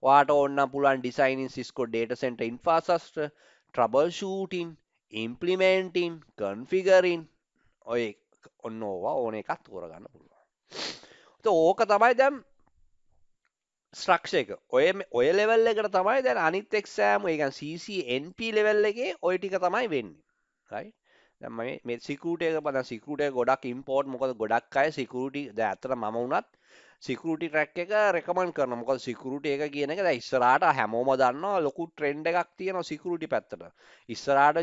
ඔයාට ඕන නම් පුළුවන් designing Cisco data center infrastructure, troubleshooting, implementing, configuring ඔය ඔන්න ඕවා ඕන එකක් තෝරගන්න පුළුවන්. ඕක තමයි දැන් ස්ට්‍රක්චර් එක. ඔය ලෙවල් එකට තමයි දැන් අනිත් එක්සෑම් ඒ කියන්නේ CCNP ලෙවල් එකේ ඔය ටික තමයි වෙන්නේ. right? දැන් මේ සිකියුරිටි එක බලන්න සිකියුරිටි එක ගොඩක් ඉම්පෝර්ට් මොකද ගොඩක් අය සිකියුරිටි දැන් අතට මම වුණත් සිකියුරිටි ට්‍රැක් එක රෙකමන්ඩ් කරනවා. මොකද සිකියුරිටි එක කියන එක දැන් ඉස්සරහට හැමෝම දන්නවා ලොකු ට්‍රෙන්ඩ් එකක් තියෙනවා සිකියුරිටි පැත්තට. ඉස්සරහට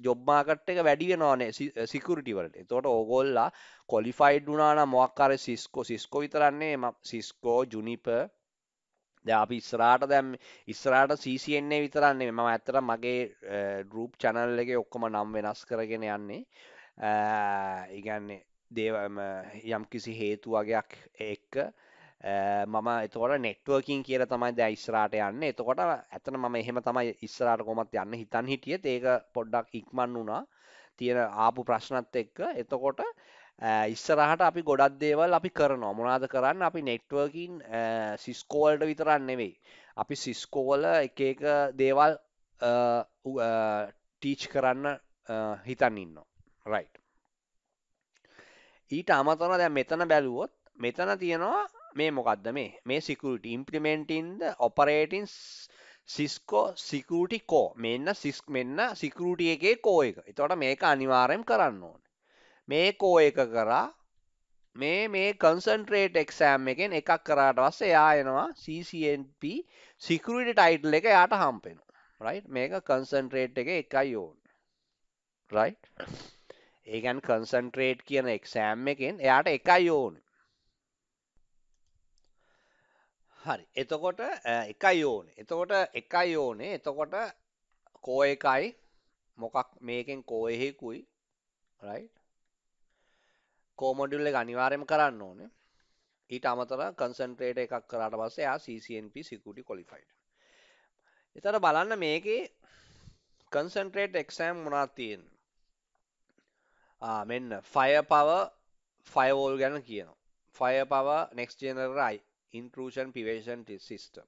ජොබ් මාකට් එක වැඩි වෙනවානේ සිකියුරිටි වලට. එතකොට ඕගොල්ලා ක්වොලිෆයිඩ් වුණා නම් මොකක් හරි සිස්කෝ විතරන්නේ සිස්කෝ ජුනිපර් දැන් අපි ඉස්සරහට CCNA විතරක් නෙමෙයි මම ඇත්තටම මගේ group channel එකේ ඔක්කොම නම් වෙනස් කරගෙන යන්නේ. ඒ කියන්නේ යම්කිසි හේතු වගේක් එක්ක මම එතකොට නෙට්වර්කින් කියලා තමයි දැන් ඉස්සරහට යන්නේ. එතකොට ඇත්තට මම එහෙම තමයි ඉස්සරහට කොහොමත් යන්න හිතන් හිටියෙත් ඒක පොඩ්ඩක් ඉක්මන් වුණා. තියෙන ආපු ප්‍රශ්නත් එක්ක. එතකොට ඉස්සරහට අපි ගොඩක් දේවල් අපි කරනවා. මොනවද කරන්නේ? අපි නෙට්වර්කින් සිස්කෝ වලට විතරක් නෙවෙයි. අපි සිස්කෝ වල එක එක දේවල් ටීච් කරන්න හිතන් ඉන්නවා. right. ඊට අමතරව දැන් මෙතන බැලුවොත් මෙතන තියෙනවා මේ මොකද්ද මේ security implementing the operating Cisco security core මෙන්න security එකේ core එක. එතකොට මේක අනිවාර්යෙන් කරන්න ඕනේ. මේ කෝ එක කරා මේ concentrate exam එකෙන් එකක් කරාට පස්සේ එයා එනවා CCNP security title එක එයාට හම්බ වෙනවා. right? මේක concentrate එකේ එකයි ඕනේ. right? ඒ කියන්නේ concentrate කියන exam එකෙන් එයාට එකයි ඕනේ. හරි. එතකොට එකයි ඕනේ. එතකොට කෝ එකයි මොකක් මේකෙන් කෝ එකකුයි right? කෝ මොඩියුල් එක අනිවාර්යයෙන්ම කරන්න ඕනේ. ඊට අමතරව concentrate එකක් කරාට පස්සේ එයා CCNP security qualified. එතකොට බලන්න මේකේ concentrate exam මොනවද තියෙන්නේ? මෙන්න firepower firewall ගැන කියනවා. firepower next generation intrusion prevention system.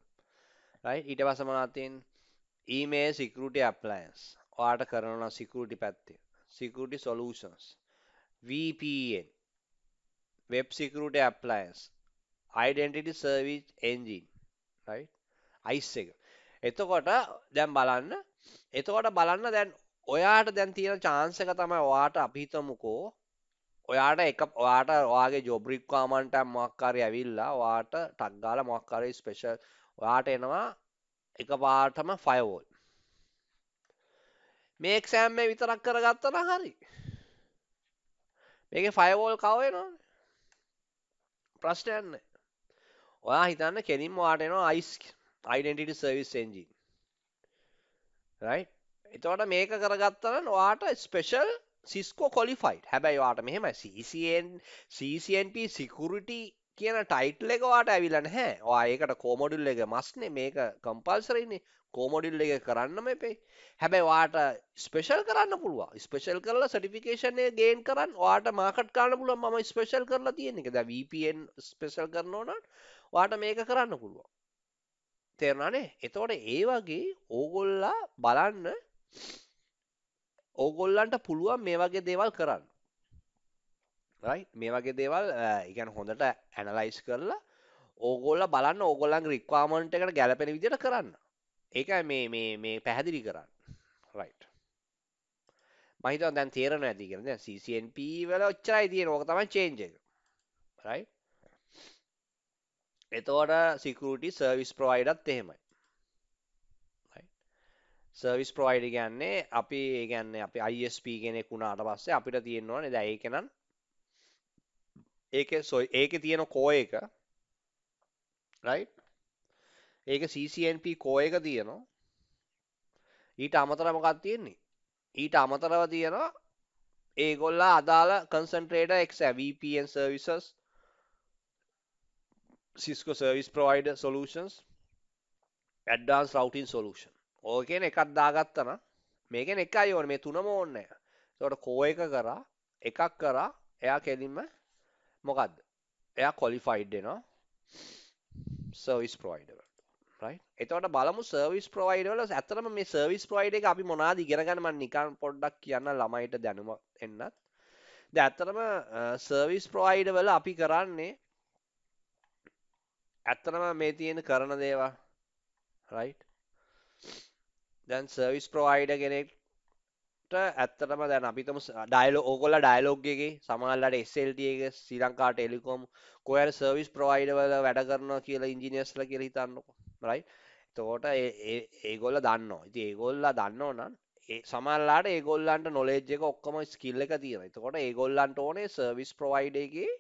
right? ඊට පස්සේ මොනවද තියෙන්නේ? email security appliance. ඔයාට කරනවා security පැත්තේ. security solutions. VPN. web security appliance. identity service engine. right? ICE එක. එතකොට බලන්න දැන් ඔයාට දැන් තියෙන chance එක තමයි ඔයාට අපි හිතමුකෝ ඔයාට ඔයාගේ job requirement එක මොකක් හරි ඇවිල්ලා ඔයාට ටක් ගාලා මොකක් හරි special ඔයාට එනවා එකපාරටම firewall මේ exam එක විතරක් කරගත්තා නම් හරි මේකේ firewall කව වෙනවනේ ප්‍රශ්නයක් නැහැ ඔයා හිතන්න කෙලින්ම ඔයාට එනවා ICE identity service engine right? එතකොට මේක කරගත්තා නම් ඔයාට ස්පෙෂල් Cisco qualified. හැබැයි ඔයාට මෙහෙමයි CCNP security කියන ටයිටල් එක ඔයාට ඇවිල්ලා නැහැ. ඔයා ඒකට core module එක මස්නේ මේක compulsory නේ. core module එක කරන්නම එපේ. හැබැයි ඔයාට ස්පෙෂල් කරන්න පුළුවන්. ස්පෙෂල් කරලා certification එක gain කරන් ඔයාට මාකට් කරන්න පුළුවන්. මම ස්පෙෂල් කරලා තියෙන එක. දැන් VPN ස්පෙෂල් කරනවා නම් ඔයාට මේක කරන්න පුළුවන්. තේරුණානේ? එතකොට ඒ වගේ ඕගොල්ලා බලන්න ඕගොල්ලන්ට පුළුවන් මේ වගේ දේවල් කරන්න. right? මේ වගේ දේවල් ඒ කියන්නේ හොඳට ඇනලයිස් කරලා ඕගොල්ලෝ බලන්න ඕගොල්ලන්ගේ රික්වයර්මන්ට් එකට ගැලපෙන විදිහට කරන්න. ඒකයි මේ පැහැදිලි කරන්න. right. මම හිතුවා දැන් තේරෙනවා ඇති කියලා. දැන් CCNP වල ඔච්චරයි තියෙන. ඕක තමයි change එක. right? එතකොට security service providerත් එහෙමයි. right? සර්විස් ප්‍රොවයිඩර් කියන්නේ අපි ඒ කියන්නේ අපි ISP කෙනෙක් වුණාට පස්සේ අපිට තියෙන්න ඕනේ දැන් ඒක නම් ඒකේ තියෙන කෝ එක right ඒක CCNP කෝ එක තියෙනවා ඊට අමතරව මොකක්ද තියෙන්නේ ඊට අමතරව තියෙනවා ඒගොල්ලා අදාළ concentrator exam VPN services Cisco service provider solutions advanced routing solution ඔය කියන එකක් දාගත්තා නම් මේකෙන් එකයි ඕනේ මේ තුනම ඕනේ නැහැ. ඒකට කෝ එක කරා එකක් කරා එයා කෙලින්ම මොකද්ද? එයා qualified වෙනවා service provider වලට. right? එතකොට බලමු service provider වල ඇත්තටම මේ service provider එක අපි මොනවද ඉගෙන ගන්න මම නිකන් පොඩ්ඩක් කියන්න ළමයිට දැනුම එන්නත්. දැන් ඇත්තටම service provider වල අපි කරන්නේ ඇත්තටම මේ තියෙන කරන දේවල් right? දැන් service provider කෙනෙක්ට ඇත්තටම දැන් අපි හිතමු ඩයලොග් ඕගොල්ලෝ ඩයලොග් එකේ සමහරවිට SLT එක ශ්‍රී ලංකා ටෙලිකොම් කොහේ හරි සර්විස් ප්‍රොවයිඩර් වල වැඩ කරනවා කියලා ඉංජිනේර්ස්ලා කියලා හිතන්නකෝ right එතකොට ඒගොල්ලෝ දන්නවා ඉතින් ඒගොල්ලෝ දන්නෝ නම් ඒ සමහරවිට ඒගොල්ලන්ට knowledge එක ඔක්කොම skill එක තියෙනවා එතකොට ඒගොල්ලන්ට ඕනේ සර්විස් ප්‍රොවයිඩර් එකේ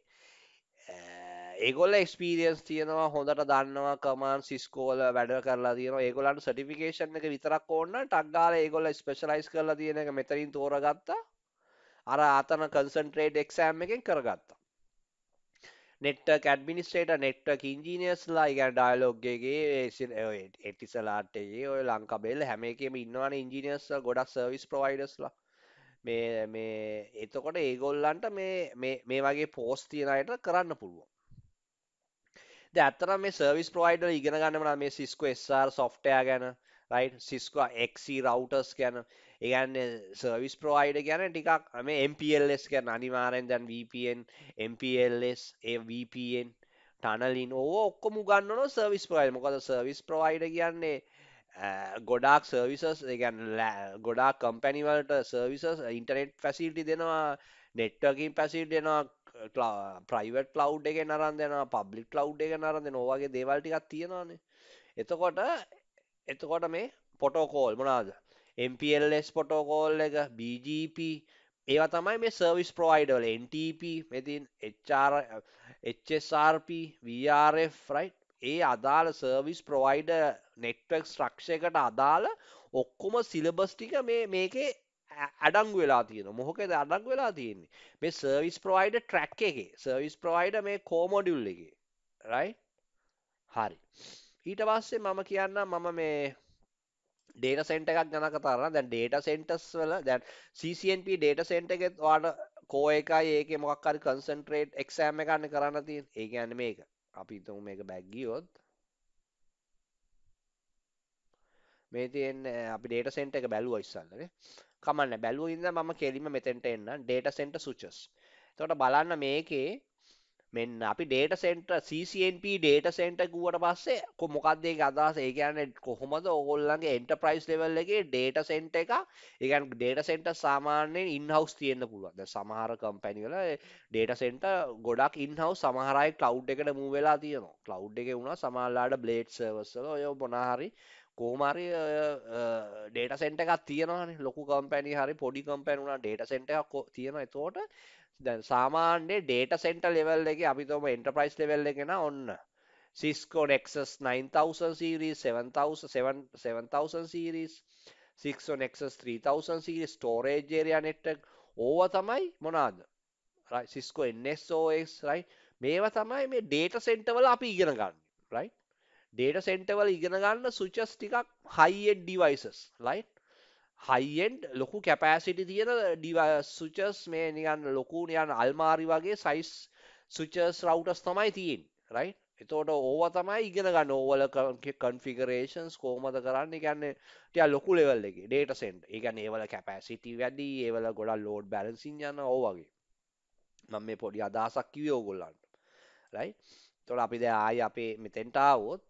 ඒගොල්ලෝ එක්ස්පීරියන්ස් තියෙනවා හොඳට දන්නවා කමාන්ඩ් සිස්කෝ වල වැඩ කරලා තියෙනවා ඒගොල්ලන්ට සර්ටිෆිකේෂන් එක විතරක් ඕන නම් ටක් ගාලා ඒගොල්ලෝ ස්පෙෂලායිස් කරලා තියෙන එක මෙතනින් තෝරගත්තා අර ආතන කන්සන්ට්‍රේට් එක්සෑම් එකෙන් කරගත්තා නෙට්වර්ක් ඇඩ්මිනිස්ට්‍රේටර් නෙට්වර්ක් ඉංජිනියර්ස්ලා ඒ කියන්නේ ඩයලොග් එකේ ඔය එටිසලාට් එකේ ඔය ලංකාබෙල් හැම එකේම ඉන්නවනේ ඉංජිනියර්ස්ලා ගොඩක් සර්විස් ප්‍රොවයිඩර්ස්ලා මේ එතකොට ඒගොල්ලන්ට මේ වගේ පෝස්ට් තියන අයට කරන්න පුළුවන් දැන් ඇත්තටම මේ සර්විස් ප්‍රොවයිඩර් ඉගෙන ගන්නම නම් මේ Cisco SR software ගැන right Cisco XC routers ගැන ඒ කියන්නේ සර්විස් ප්‍රොවයිඩර් කියන්නේ ටිකක් මේ MPLS ගැන අනිවාර්යෙන් දැන් VPN MPLS ඒ VPN tunneling ඕව ඔක්කොම උගන්වනවා සර්විස් ප්‍රොවයිඩර් මොකද සර්විස් ප්‍රොවයිඩර් කියන්නේ ගොඩාක් සර්විසස් ඒ කියන්නේ ගොඩාක් කම්පැනි වලට සර්විසස් ඉන්ටර්නෙට් ෆැසිලිටි දෙනවා නෙට්වර්කින් ෆැසිලිටි දෙනවා ප්‍රයිවට් කලවුඩ් එකෙන් අරන් දෙනවා පබ්ලික් කලවුඩ් එකෙන් අරන් දෙනවා ඔය වගේ දේවල් ටිකක් තියෙනවානේ එතකොට මේ පොටෝකෝල් මොනවාද MPLS පොටෝකෝල් එක BGP ඒවා තමයි මේ සර්විස් ප්‍රොවයිඩර් වල NTP මෙතින් HSRP VRF right ඒ අදාළ සර්විස් ප්‍රොවයිඩර් නෙට්වර්ක් ස්ට්‍රක්චර් එකට අදාළ ඔක්කොම සිලබස් ටික මේකේ අඩංගු වෙලා තියෙනවා මොකද අඩංගු වෙලා තියෙන්නේ මේ සර්විස් ප්‍රොවයිඩර් ට්‍රැක් එකේ සර්විස් ප්‍රොවයිඩර් මේ කෝ මොඩියුල් එකේ right හරි ඊට පස්සේ මම කියන්නම් මම මේ ඩේටා සෙන්ටර් එකක් ගැන කතා කරනවා දැන් ඩේටා සෙන්ටර්ස් වල දැන් CCNP ඩේටා සෙන්ටර් එකෙත් ඔයාලට කෝ එකයි ඒකේ මොකක් හරි කන්සන්ට්‍රේට් එක්සෑම් එකක් කරන්න තියෙන්නේ ඒ කියන්නේ මේක අපි හිතමු මේක බැක් ගියොත් මේ තියෙන්නේ අපි ඩේටා සෙන්ටර් එක බැලුවා ඉස්සල්ලානේ කමන්න බැලුව ඉඳලා මම කෙලින්ම මෙතෙන්ට එන්න data center switches. එතකොට බලන්න මේකේ මෙන්න අපි data center CCNP data center ගුවට පස්සේ මොකක්ද ඒකේ අදහස? ඒ කියන්නේ කොහොමද ඕගොල්ලන්ගේ enterprise level එකේ data center එක ඒ කියන්නේ data center සාමාන්‍යයෙන් in house තියෙන්න පුළුවන්. දැන් සමහර company වල data center ගොඩක් in house සමහර අය cloud එකට move වෙලා තියෙනවා. cloud එකේ වුණා සමහරලාට blade servers වල ඔය මොනවා හරි කොහොම හරි ඩේටා සෙන්ටර් එකක් තියෙනවානේ ලොකු කම්පැනි හරි පොඩි කම්පැනි වුණා ඩේටා සෙන්ටර් එකක් තියෙනවා එතකොට දැන් සාමාන්‍ය ඩේටා සෙන්ටර් ලෙවල් එකේ අපි තෝම එන්ටර්ප්‍රයිස් ලෙවල් එකේ නා ඔන්න Cisco Nexus 9000 series 7000 7000 series 6 on Nexus 3000 series storage area network ඕවා තමයි මොනවාද right Cisco NSOX right මේවා තමයි මේ data center වල අපි ඉගෙන ගන්න right data center වල ඉගෙන ගන්න switches ටිකක් high end devices right high end ලොකු capacity තියෙන switches මේ නිකන් ලොකු නිකන් අල්මාරි වගේ size switches routers තමයි තියෙන්නේ right එතකොට ඕවා තමයි ඉගෙන ගන්න ඕවල configurations කොහොමද කරන්නේ කියන්නේ ටිකක් ලොකු level එකේ data center ඒ කියන්නේ ඒවල capacity වැඩි ඒවල ගොඩක් load balancing යන ඕ වගේ මම මේ පොඩි අදහසක් කිව්වේ ඕගොල්ලන්ට right එතකොට අපි දැන් ආයි අපේ මෙතෙන්ට ආවොත්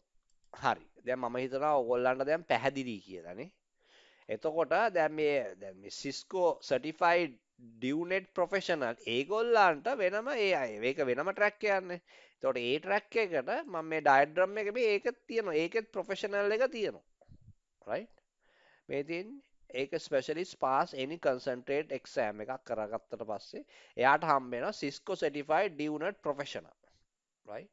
හරි දැන් මම හිතනවා ඕගොල්ලන්ට දැන් පැහැදිලි කියලානේ එතකොට දැන් මේ Cisco certified DUNET professional ඒගොල්ලන්ට වෙනම ඒ අය මේක වෙනම track එකක්නේ. එතකොට ඒ track එකට මම මේ diagram එක මේ ඒකත් තියෙනවා. ඒකෙත් professional එක තියෙනවා. right? මේ තියෙන්නේ ඒක specialist pass any concentrate exam එකක් කරගත්තට පස්සේ එයාට හම්බ වෙනවා Cisco certified DUNET professional. right?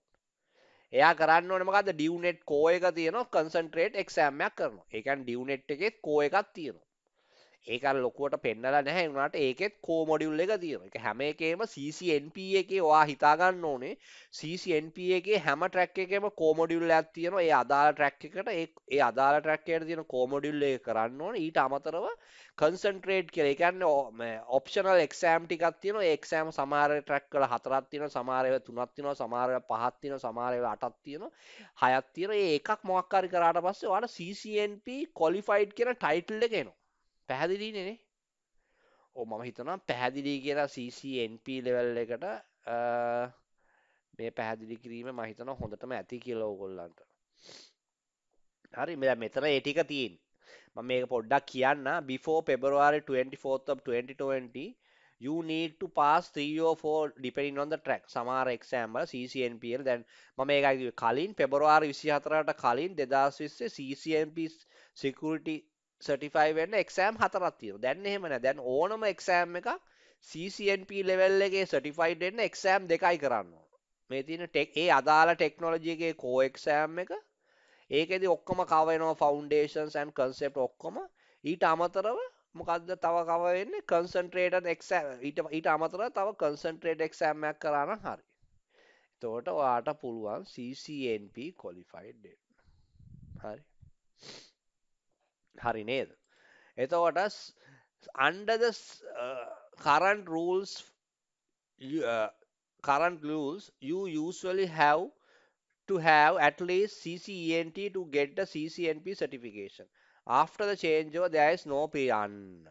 එයා කරන්න ඕනේ මොකද්ද DUNET core එක තියෙනවා concentrate exam එකක් කරනවා. ඒ කියන්නේ DUNET එකේ core එකක් තියෙනවා. ඒක අර ලොකුවට පෙන්නලා නැහැ වුණාට ඒකෙත් core module එක තියෙනවා. ඒක හැම එකේම CCNP එකේ ඔයා හිතා ගන්න ඕනේ CCNP එකේ හැම track එකේම core module එකක් තියෙනවා. ඒ අදාළ track එකට ඒ අදාළ track එකට තියෙන core module එක කරන්න ඕනේ. ඊට අමතරව concentrate කියලා. ඒ කියන්නේ optional exam ටිකක් තියෙනවා. ඒ exam සමහර track වල 4ක් තියෙනවා, සමහර ඒවා 3ක් තියෙනවා, සමහර ඒවා 5ක් තියෙනවා, සමහර ඒවා 8ක් තියෙනවා, 6ක් තියෙනවා. ඒ එකක් මොකක් හරි කරාට පස්සේ ඔයාලට CCNP qualified කියන title එක එනවා. පැහැදිලිනේ නේ? ඔව් මම හිතනවා පැහැදිලි කියලා CCNP level එකට මේ පැහැදිලි කිරීම මම හිතනවා හොඳටම ඇති කියලා ඕගොල්ලන්ට. හරි මෙතන ඒ ටික තියෙන්නේ. මම මේක පොඩ්ඩක් කියන්න before February 24th of 2020 you need to pass 3 or 4 depending on the track සමහර exam වල CCNP වල දැන් මම මේකයි කිව්වේ කලින් February 24ට කලින් 2020 CCNP security certify වෙන්න exam 4ක් තියෙනවා. දැන් එහෙම නැහැ. දැන් ඕනම exam එකක් CCNP level එකේ certified වෙන්න exam දෙකයි කරන්න ඕන. මේ තියෙන ඒ අදාළ technology එකේ core exam එක ඒකෙදි ඔක්කොම cover වෙනවා foundations and concept ඔක්කොම ඊට අමතරව මොකද්ද තව cover වෙන්නේ concentrated exam ඊට අමතරව තව concentrated exam එකක් කරා නම් හරි. එතකොට ඔයාට පුළුවන් CCNP qualified වෙන්න. හරි. හරි නේද? එතකොට under the current rules you usually have to have at least CCENT to get the CCNP certification. After the changeover there is no PN.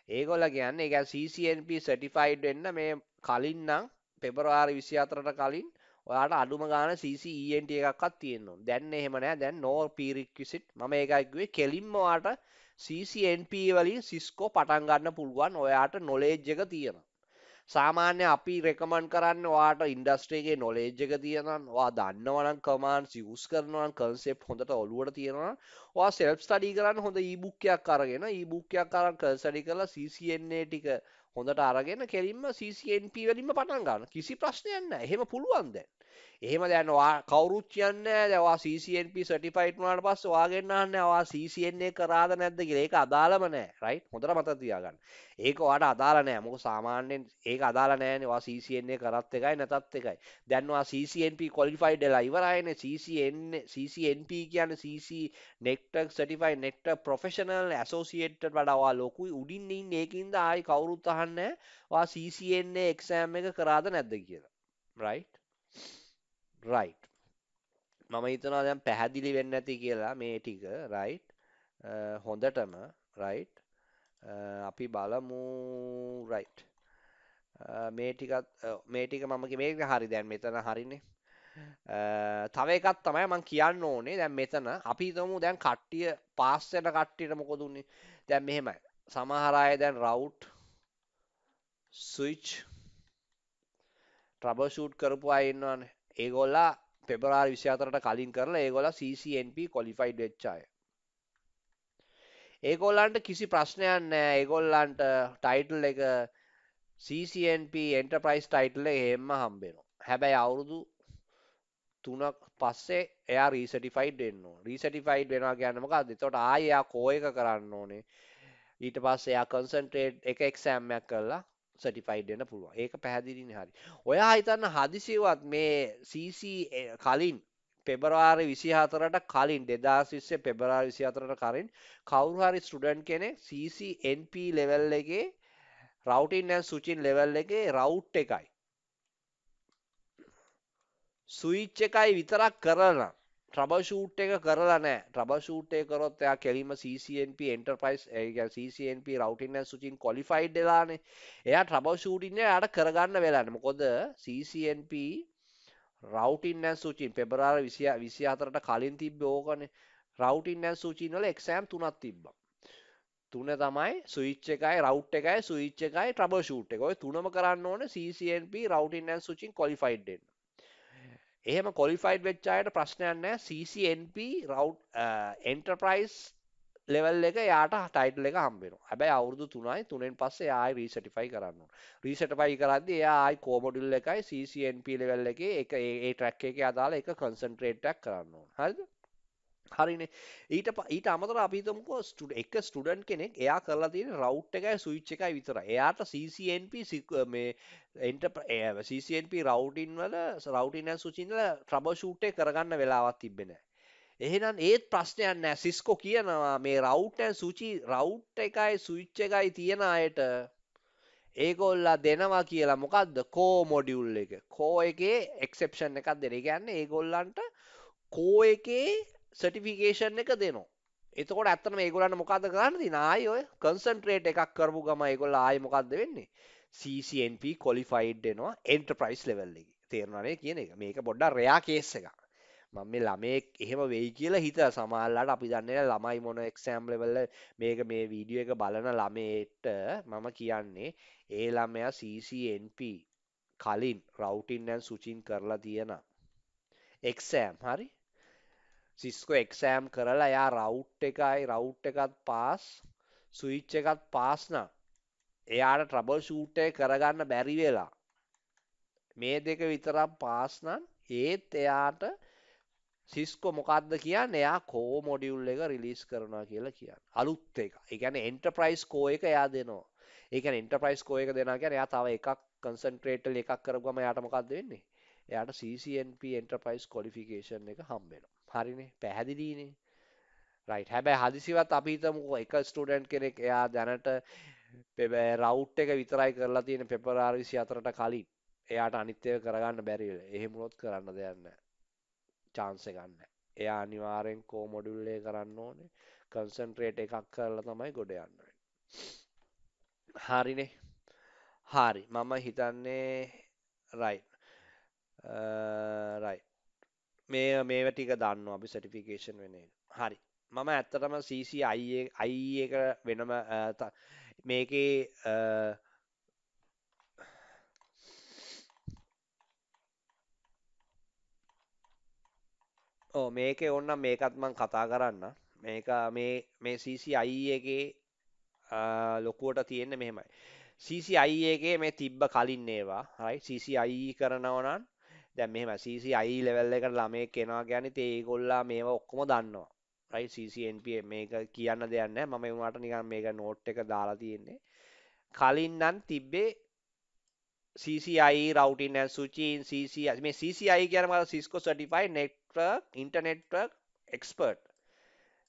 ඒගොල්ල කියන්නේ ඒ කියන්නේ CCNP certified වෙන්න මේ කලින් නම් පෙබරවාරි 24ට කලින් ඔයාට අඩුම ගාන CCENT එකක්වත් තියෙන්න ඕන. දැන් එහෙම නැහැ. දැන් no prerequisite. මම ඒකයි කිව්වේ කෙලින්ම ඔයාට CCNP වලින් Cisco පටන් ගන්න පුළුවන්. ඔයාට knowledge එක තියෙනවා. සාමාන්‍ය අපි රෙකමන්ඩ් කරන්නේ ඔයාට ඉන්ඩස්ට්‍රි එකේ knowledge එක තියෙනවා නම් ඔයා දන්නවා නම් commands use කරනවා නම් concept හොඳට ඔලුවට තියෙනවා නම් ඔයා self study කරන්න හොඳ e-book එකක් අරගෙන e-book එකක් අරන් study කරලා CCNA ටික හොඳට අරගෙන කෙලින්ම CCNP වලින්ම පටන් ගන්න. කිසි ප්‍රශ්නයක් නැහැ. එහෙම පුළුවන් දැන්. එහෙම දැන් ඔයා කවුරුත් කියන්නේ නැහැ දැන් ඔයා CCNP certified වුණාට පස්සේ ඔයාගෙන් අහන්නේ ඔයා CCNA කරාද නැද්ද කියලා. ඒක අදාළම නැහැ. right? හොඳට මතක තියාගන්න. ඒක ඔයාට අදාළ නැහැ. මොකද සාමාන්‍යයෙන් ඒක අදාළ නැහැනේ. ඔයා CCNA කරත් එකයි නැතත් එකයි. දැන් ඔයා CCNP qualified වෙලා ඉවරයිනේ. CCNP කියන්නේ CC network certified network professional associated වඩා ඔයා ලොකුයි උඩින් ඉන්නේ. ඒකින්ද ආයි කවුරුත් අහන්නේ නැහැ ඔයා CCNA exam එක කරාද නැද්ද කියලා. right? right. මම හිතනවා දැන් පැහැදිලි වෙන්නේ නැති කියලා මේ ටික right හොඳටම right අපි බලමු right මේ ටික මම මේක හරි දැන් මෙතන හරිනේ තව එකක් තමයි මම කියන්න ඕනේ දැන් මෙතන අපි හිතමු දැන් කට්ටිය පාස් වෙන කට්ටියට මොකද උනේ දැන් මෙහෙමයි සමහර අය දැන් route switch troubleshoot කරපු අය ඉන්නවනේ ඒගොල්ලා පෙබරවාරි 24ට කලින් කරලා ඒගොල්ලා CCNP qualified වෙච්ච අය. ඒගොල්ලන්ට කිසි ප්‍රශ්නයක් නැහැ. ඒගොල්ලන්ට title එක CCNP enterprise title එක එහෙම්ම හම්බ වෙනවා. හැබැයි අවුරුදු 3ක් පස්සේ එයා රීසර්ටිෆයිඩ් වෙන්න ඕන. රීසර්ටිෆයිඩ් වෙනවා කියන්නේ මොකක්ද? එතකොට ආයෙ එයා කෝ එක කරන්න ඕනේ. ඊට පස්සේ එයා කන්සන්ට්‍රේට් එක එක්සෑම් එකක් කරලා සර්ටිෆයිඩ් වෙන්න පුළුවන්. ඒක පැහැදිලිනේ හරි. ඔයා හිතන්න හදිසියවත් මේ CC කලින් පෙබරවාරි 24ට කලින් 2020 පෙබරවාරි 24ට කලින් කවුරු හරි ස්ටුඩන්ට් කෙනෙක් CCNP ලෙවල් එකේ රවුටින් ඇන් ස්විචින් ලෙවල් එකේ රවුට් එකයි ස්විච් එකයි විතරක් කරලා ට්‍රබල් ෂූට් එක කරලා නැහැ. ට්‍රබල් ෂූට් එක කරොත් එයා කෙලින්ම CCNP එන්ටර්ප්‍රයිස් ඒ කියන්නේ CCNP රවුටින් ඇන්ඩ් ස්විචින් ක්වොලිෆයිඩ් වෙලානේ. එයා ට්‍රබල් ෂූටින් එක එයාට කරගන්න වෙලා නැහැ. මොකද CCNP රවුටින් ඇන්ඩ් ස්විචින් පෙබරවාරි 24ට කලින් තිබ්බේ ඕකනේ. රවුටින් ඇන්ඩ් ස්විචින් වල එක්සෑම් තුනක් තිබ්බා. තුන තමයි ස්විච් එකයි රවුට් එකයි ස්විච් එකයි ට්‍රබල් ෂූට් එක. ඔය තුනම කරන්න ඕනේ CCNP රවුටින් ඇන්ඩ් ස්විචින් ක්වොලිෆයිඩ් වෙන්න. එහෙම කොලිෆයිඩ් වෙච්ච අයට ප්‍රශ්නයක් නැහැ CCNP එන්ටර්ප්‍රයිස් ලෙවල් එක යාට ටයිටල් එක හම්බ වෙනවා. හැබැයි අවුරුදු 3යි 3න් පස්සේ එයා ආයි රීසර්ටිෆයි කරන්න ඕන. රීසර්ටිෆයි කරද්දී එයා ආයි කෝ මොඩියුල් එකයි CCNP ලෙවල් එකේ එක ඒ ට්‍රැක් එකේ අදාළ එක කන්සන්ට්‍රේට් එකක් කරන්න ඕන. හරිද? හරිනේ. ඊට අමතරව අපි හිතමුකෝ එක ස්ටුඩන්ට් කෙනෙක් එයා කරලා තියෙන රවුට් එකයි ස්විච් එකයි විතරයි. එයාට CCNP මේ CCNP රවුටින් වල රවුටින් ඇන්ඩ් ස්විචින් වල ට්‍රබල් ෂූට් එක කරගන්න වෙලාවක් තිබෙන්නේ නැහැ. එහෙනම් ඒත් ප්‍රශ්නයක් නැහැ. සිස්කෝ කියනවා මේ රවුට් ඇන්ඩ් රවුට් එකයි ස්විච් එකයි තියෙන අයට ඒගොල්ලා දෙනවා කියලා මොකද්ද කෝ මොඩියුල් එක. කෝ එකේ එක්සෙප්ෂන් එකක් දෙන. ඒ කියන්නේ ඒගොල්ලන්ට කෝ එකේ සර්ටිෆිකේෂන් එක දෙනවා. එතකොට ඇත්තටම ඒගොල්ලන්ට මොකද්ද කරන්න තියෙන්නේ? ආයි ඔය කන්සන්ට්‍රේට් එකක් කරපු ගම ඒගොල්ලෝ ආයි මොකද්ද වෙන්නේ? CCNP qualified වෙනවා එන්ටර්ප්‍රයිස් ලෙවල් එකේ. තේරුණා නේ කියන එක. මේක පොඩ්ඩක් රෙයා කේස් එකක්. මම මේ ළමයෙක් එහෙම වෙයි කියලා හිතලා සමහරලාට අපි දන්නේ නැහැ ළමයි මොන එක්සෑම් ලෙවල් මේක මේ වීඩියෝ එක බලන ළමයට මම කියන්නේ ඒ ළමයා CCNP කලින් රවුටින් ඇන්ඩ් ස්විචින් කරලා තියෙන එක්සෑම් හරි සිස්කෝ එක්සෑම් කරලා එයා රවුට් එකත් පාස් ස්විච් එකත් පාස් නම් එයාට ට්‍රබල් ෂූට් එක කරගන්න බැරි වෙලා මේ දෙක විතරක් පාස් නම් ඒත් එයාට සිස්කෝ මොකක්ද කියන්නේ එයා කෝ මොඩියුල් එක රිලීස් කරනවා කියලා කියන්නේ අලුත් එක. ඒ කියන්නේ එන්ටර්ප්‍රයිස් කෝ එක එයා දෙනවා. ඒ කියන්නේ එන්ටර්ප්‍රයිස් කෝ එක දෙනවා කියන්නේ එයා තව එකක් කන්සන්ට්‍රේට් එකක් කරගම එයාට මොකක්ද වෙන්නේ? එයාට CCNP එන්ටර්ප්‍රයිස් ක්වොලිෆිකේෂන් එක හම්බ වෙනවා. හරිනේ පැහැදිලිනේ. රයිට්. හැබැයි හදිසියවත් අපි හිතමුකෝ එක ස්ටුඩන්ට් කෙනෙක් එයා දැනට රවුට් එක විතරයි කරලා තියෙන පෙබරවාරි 24ට කලින්. එයාට අනිත් ඒවා කරගන්න බැරි වෙලා. එහෙම වුණොත් කරන්න දෙයක් නැහැ. chance එකක් නැහැ. එයා අනිවාර්යෙන් කෝ මොඩියුල් එක කරන්න ඕනේ. කන්සන්ට්‍රේට් එකක් කරලා තමයි ගොඩ යන්න වෙන්නේ. හරිනේ. හරි. මම හිතන්නේ රයිට්. රයිට්. මේව ටික දන්නවා අපි සර්ටිෆිකේෂන් වෙන එක. හරි. මම ඇත්තටම CCI එක වෙනම මේකේ මේකේ ඕනනම් මේකත් මම කතා කරන්න. මේක මේ CCI එකේ ලොකුවට තියෙන්නේ මෙහෙමයි. CCI එකේ මේ තිබ්බ කලින් ඒවා right CCI කරනවා නම් දැන් මෙහෙමයි CCI level එකට ළමයෙක් එනවා කියන්නේ තේ ඒගොල්ලා මේවා ඔක්කොම දන්නවා right CCNP මේක කියන්න දෙයක් නැහැ මම උනාට නිකන් මේක නෝට් එක දාලා තියෙන්නේ කලින් නම් තිබ්බේ CCI routing and switching CCI මේ CCI කියන්නේ මොකද Cisco certified network internet network expert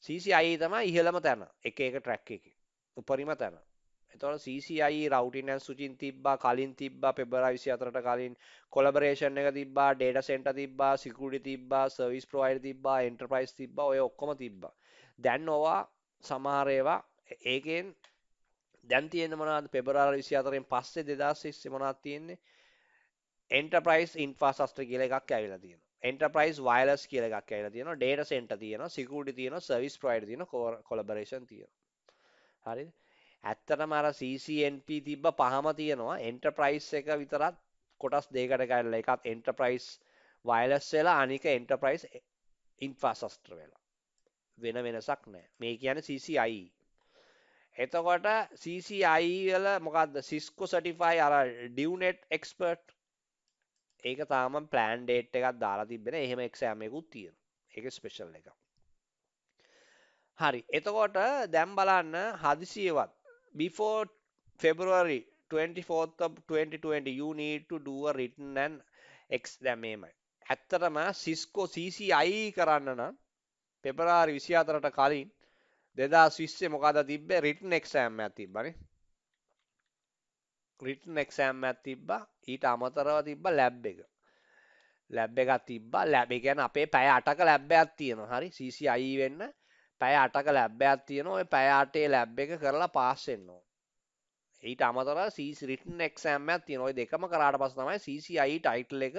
CCI තමයි ඉහළම තැන එක ට්‍රැක් එකේ උපරිම තැන එතකොට CCI routing and switching තිබ්බා කලින් තිබ්බා පෙබරවාරි 24ට කලින් කොලැබොරේෂන් එක තිබ්බා data center තිබ්බා security තිබ්බා service provider තිබ්බා enterprise තිබ්බා ඔය ඔක්කොම තිබ්බා දැන් ඕවා සමහර ඒවා ඒකෙන් දැන් තියෙන්නේ මොනවද පෙබරවාරි 24න් පස්සේ 2020 මොනවද තියෙන්නේ enterprise infrastructure කියලා එකක් ඇවිල්ලා තියෙනවා enterprise wireless කියලා එකක් ඇවිල්ලා තියෙනවා data center තියෙනවා security තියෙනවා service provider තියෙනවා collaboration තියෙනවා හරිද ඇත්තටම අර CCNP තිබ්බ පහම තියෙනවා එන්ටර්ප්‍රයිස් එක විතරක් කොටස් දෙකකට කඩලා එකක් එන්ටර්ප්‍රයිස් වයර්ලස් වෙලා අනික එන්ටර්ප්‍රයිස් ඉන්ෆ්‍රාස්ට්‍රක්චර් වෙලා වෙන වෙනසක් නැහැ මේ කියන්නේ CCI එතකොට CCI වල මොකද්ද Cisco certify අර DUNET expert ඒක තාම ප්ලෑන් ඩේට් එකක් දාලා තිබෙන එහෙම එක්සෑම් එකකුත් තියෙනවා ඒක ස්පෙෂල් එක. හරි. එතකොට දැන් බලන්න හදිසියවත් before February 24th of 2020 you need to do a written and දැන් මේමයි. ඇත්තටම Cisco CCIE කරන්න නම් පෙබරවාරි 24ට කලින් 2020 මොකද තිබ්බේ written exam එකක් තිබ්බනේ. written exam එකක් තිබ්බා. ඊට අමතරව තිබ්බා lab එක. ලැබ් එකක් තිබ්බා. ලැබ් ඒ කියන්නේ අපේ පැය 8ක ලැබ් එකක් තියෙනවා. හරි CCIE වෙන්න පැය 8ක ලැබ් එකක් තියෙනවා. ඔය පැය 8 ලැබ් එක කරලා පාස් වෙන්න ඕන. ඊට අමතරව CC written exam එකක් තියෙනවා. ඔය දෙකම කරාට පස්සේ තමයි CCIE title එක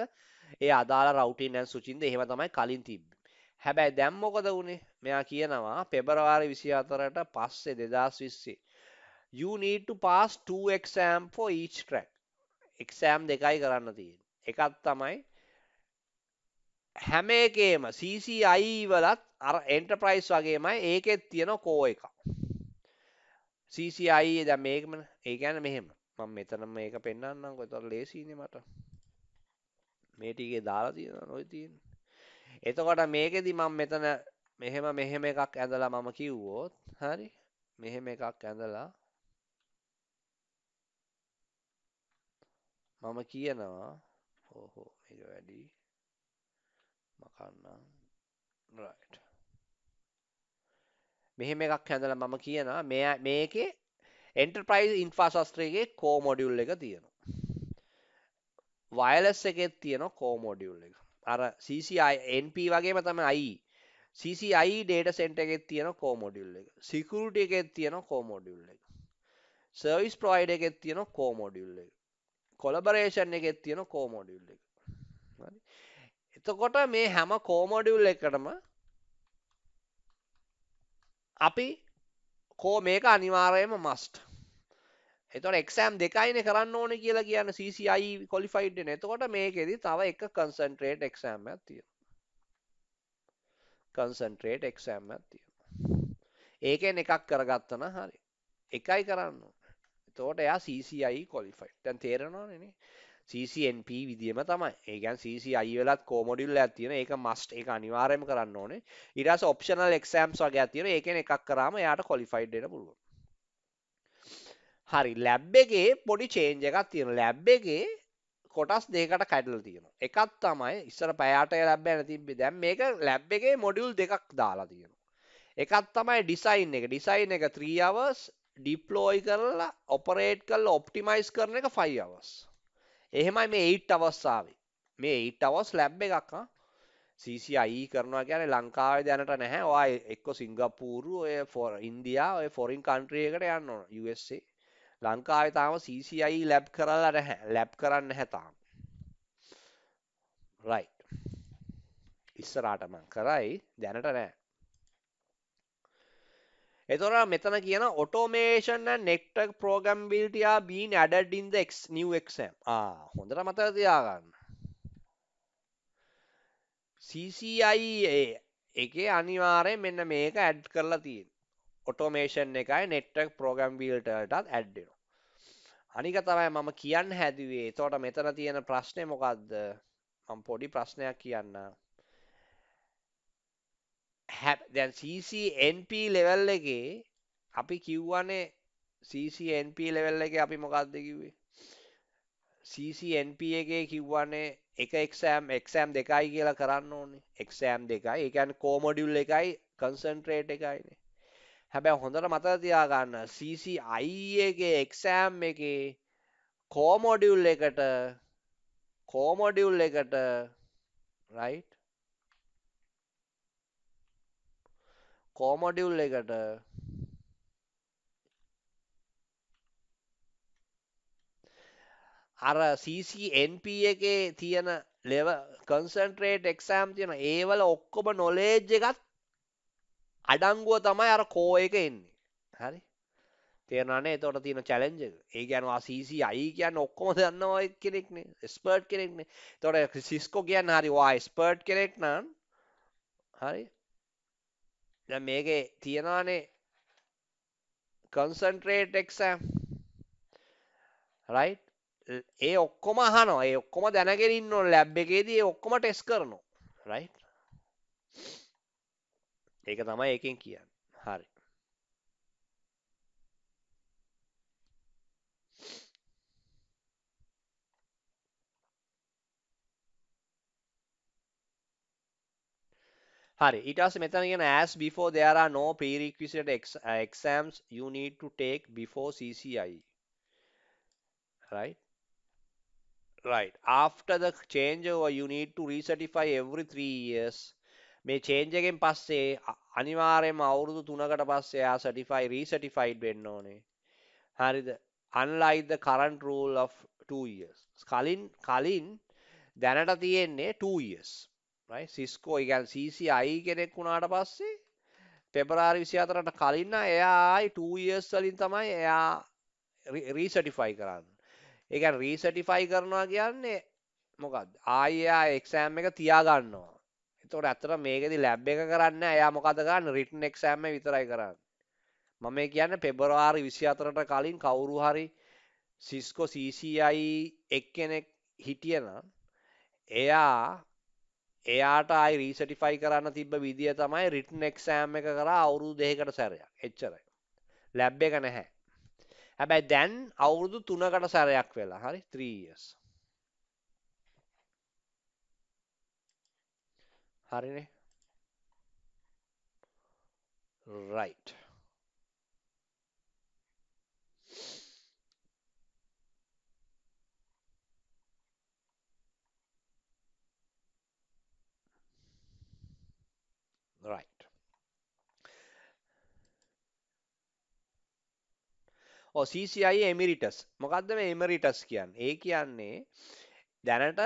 ඒ අදාළ routing and switching එහෙම තමයි කලින් තිබ්බේ. හැබැයි දැන් මොකද වුනේ? මෙයා කියනවා පෙබරවාරි 24ට පස්සේ 2020 you need to pass two exam for each track. exam දෙකයි කරන්න තියෙන්නේ. එකක් තමයි හැම එකේම CCIE වලත් අර එන්ටර්ප්‍රයිස් වගේමයි ඒකෙත් තියෙන කෝ එක. CCIE දැන් මේකම ඒ කියන්නේ මෙහෙම. මම මෙතන මේක පෙන්නන්නම්. ඒතකොට ලේසියිනේ මට. මේ ටිකේ දාලා තියෙනවා ඔය තියෙන්නේ. එතකොට මේකෙදි මම මෙතන මෙහෙම එකක් ඇඳලා මම කිව්වොත් හරි මෙහෙම එකක් ඇඳලා මම කියනවා ඕහෝ මේක වැඩි මකන්නම් right මෙහෙම එකක් හැඳලා මම කියනවා මේකේ එන්ටර්ප්‍රයිස් ඉන්ෆ්‍රාස්ට්‍රක්චර් එකේ කෝ මොඩියුල් එක තියෙනවා. වයර්ලස් එකේ තියෙනවා කෝ මොඩියුල් එක. අර CCI NP වගේම තමයි IE. CCIe data center එකේ තියෙනවා කෝ මොඩියුල් එක. security එකේ තියෙනවා කෝ මොඩියුල් එක. service provider එකේ තියෙනවා කෝ මොඩියුල් එක. collaboration එකේ තියෙනවා කෝ මොඩියුල් එක. හරි. එතකොට මේ හැම කෝ මොඩියුල් එකකටම අපි කෝ මේක අනිවාර්යයෙන්ම must. එතකොට exam දෙකයිනේ කරන්න ඕනේ කියලා කියන්නේ CCIE qualified වෙන. එතකොට මේකෙදි තව එක concentrate exam එකක් තියෙනවා. concentrate exam එකක් තියෙනවා. ඒකෙන් එකක් කරගත්තා නම් හරි. එකයි කරන්න ඕනේ. එතකොට එයා CCIE qualified. දැන් තේරෙනවනේ නේ. CCNP විදියම තමයි. ඒ කියන්නේ CCIE වලත් කෝ මොඩියුල් එකක් තියෙනවා. ඒක must. ඒක අනිවාර්යයෙන්ම කරන්න ඕනේ. ඊට පස්සේ optional exams වගේක් තියෙනවා. ඒකෙන් එකක් කරාම එයාට qualified වෙන්න පුළුවන්. හරි ලැබ් එකේ පොඩි චේන්ජ් එකක් තියෙනවා. ලැබ් එකේ කොටස් දෙකකට කඩලා තියෙනවා. එකක් තමයි ඉස්සර පැය 8 ලැබ් එක තිබ්බේ. දැන් මේක ලැබ් එකේ මොඩියුල් දෙකක් දාලා තියෙනවා. එකක් තමයි ඩිසයින් එක. ඩිසයින් එක 3 hours deploy කරලා operate කරලා optimize කරන එක 5 hours. එහෙමයි මේ 8 hours ආවේ. මේ 8 hours ලැබ් එකක් හා CCIE කරනවා කියන්නේ ලංකාවේ දැනට නැහැ. ඔයා එක්ක සිංගප්පූරු ඔය ඉන්දියා ඔය ෆොරින් කන්ට්‍රි එකට යන්න ඕන. USA ලංකාවේ තාම CCIE ලැබ් කරලා නැහැ. ලැබ් කරන්න නැහැ තාම. right. ඉස්සරහට මං කරයි දැනට නැහැ. එතකොට මෙතන කියන automation and network programmability are being added in the new exam. හොඳට මතක තියාගන්න. CCIE එකේ අනිවාර්යෙන් මෙන්න මේක ඇඩ් කරලා තියෙනවා. automation එකයි network programmability වලටත් ඇඩ් වෙනවා. අනික තමයි මම කියන්න හැදුවේ. එතකොට මෙතන තියෙන ප්‍රශ්නේ මොකද්ද? මම පොඩි ප්‍රශ්නයක් කියන්න. දැන් CCNP level එකේ අපි කිව්වනේ CCNP level එකේ අපි මොකද්ද කිව්වේ? CCNP එකේ කිව්වනේ එක exam දෙකයි කියලා කරන්න ඕනේ. exam දෙකයි. ඒ කියන්නේ core module එකයි concentrate එකයිනේ. හැබැයි හොඳට මතක තියාගන්න CCIE එකේ exam එකේ core module එකට right core module එකට අර CCNP එකේ තියෙන level concentrate exam තියෙන ඒවල ඔක්කොම knowledge එකත් අඩංගුව තමයි අර core එක එන්නේ. හරි? තේරුණානේ? එතකොට තියෙන challenge එක. ඒ කියන්නේ CCIE කියන්නේ ඔක්කොම දන්නවා කෙනෙක්නේ. expert කෙනෙක්නේ. එතකොට Cisco කියන්නේ හරි ඔයා expert කෙනෙක් නම් හරි? දැන් මේකේ තියනවානේ concentrate exam right ඒ ඔක්කොම අහනවා ඒ ඔක්කොම දැනගෙන ඉන්න ඕන ලැබ් එකේදී ඒ ඔක්කොම ටෙස්ට් කරනවා right ඒක තමයි ඒකෙන් කියන්නේ. හරි. හරි. ඊට පස්සේ මෙතන කියන as before there are no prerequisite exams you need to take before CCIE. Right? Right. After the changeover, you need to recertify every 3 years. මේ change එකෙන් පස්සේ අනිවාර්යයෙන්ම අවුරුදු 3කට පස්සේ එයා recertified වෙන්න ඕනේ. හරිද? Unlike the current rule of 2 years. කලින් දැනට තියෙන්නේ 2 years. Right? Cisco ඒ කියන්නේ CCIE කෙනෙක් වුණාට පස්සේ පෙබරවාරි 24ට කලින් නම් එයා ආයි 2 years වලින් තමයි එයා රීසර්ටිෆයි කරන්නේ. ඒ කියන්නේ රීසර්ටිෆයි කරනවා කියන්නේ මොකක්ද? ආයෙ එයා එක්සෑම් එක තියා ගන්නවා. එතකොට ඇත්තට මේකෙදි ලැබ් එක කරන්නේ නැහැ. එයා මොකද කරන්නේ? රිටන් එක්සෑම් එක විතරයි කරන්නේ. මම මේ කියන්නේ පෙබරවාරි 24ට කලින් කවුරු හරි සිස්කෝ CCI එක්කෙනෙක් හිටියනම් එයා එයාට ආයි රීසර්ටිෆයි කරන්න තිබ්බ විදිය තමයි රිටන් එක්සෑම් එක කරා අවුරුදු දෙකකට සැරයක්. එච්චරයි. ලැබ් එක නැහැ. හැබැයි දැන් අවුරුදු 3කට සැරයක් වෙලා. හරි 3 years. හරිනේ. right. right. ඔව් CCI emeritus. මොකද්ද මේ emeritus කියන්නේ? ඒ කියන්නේ දැනට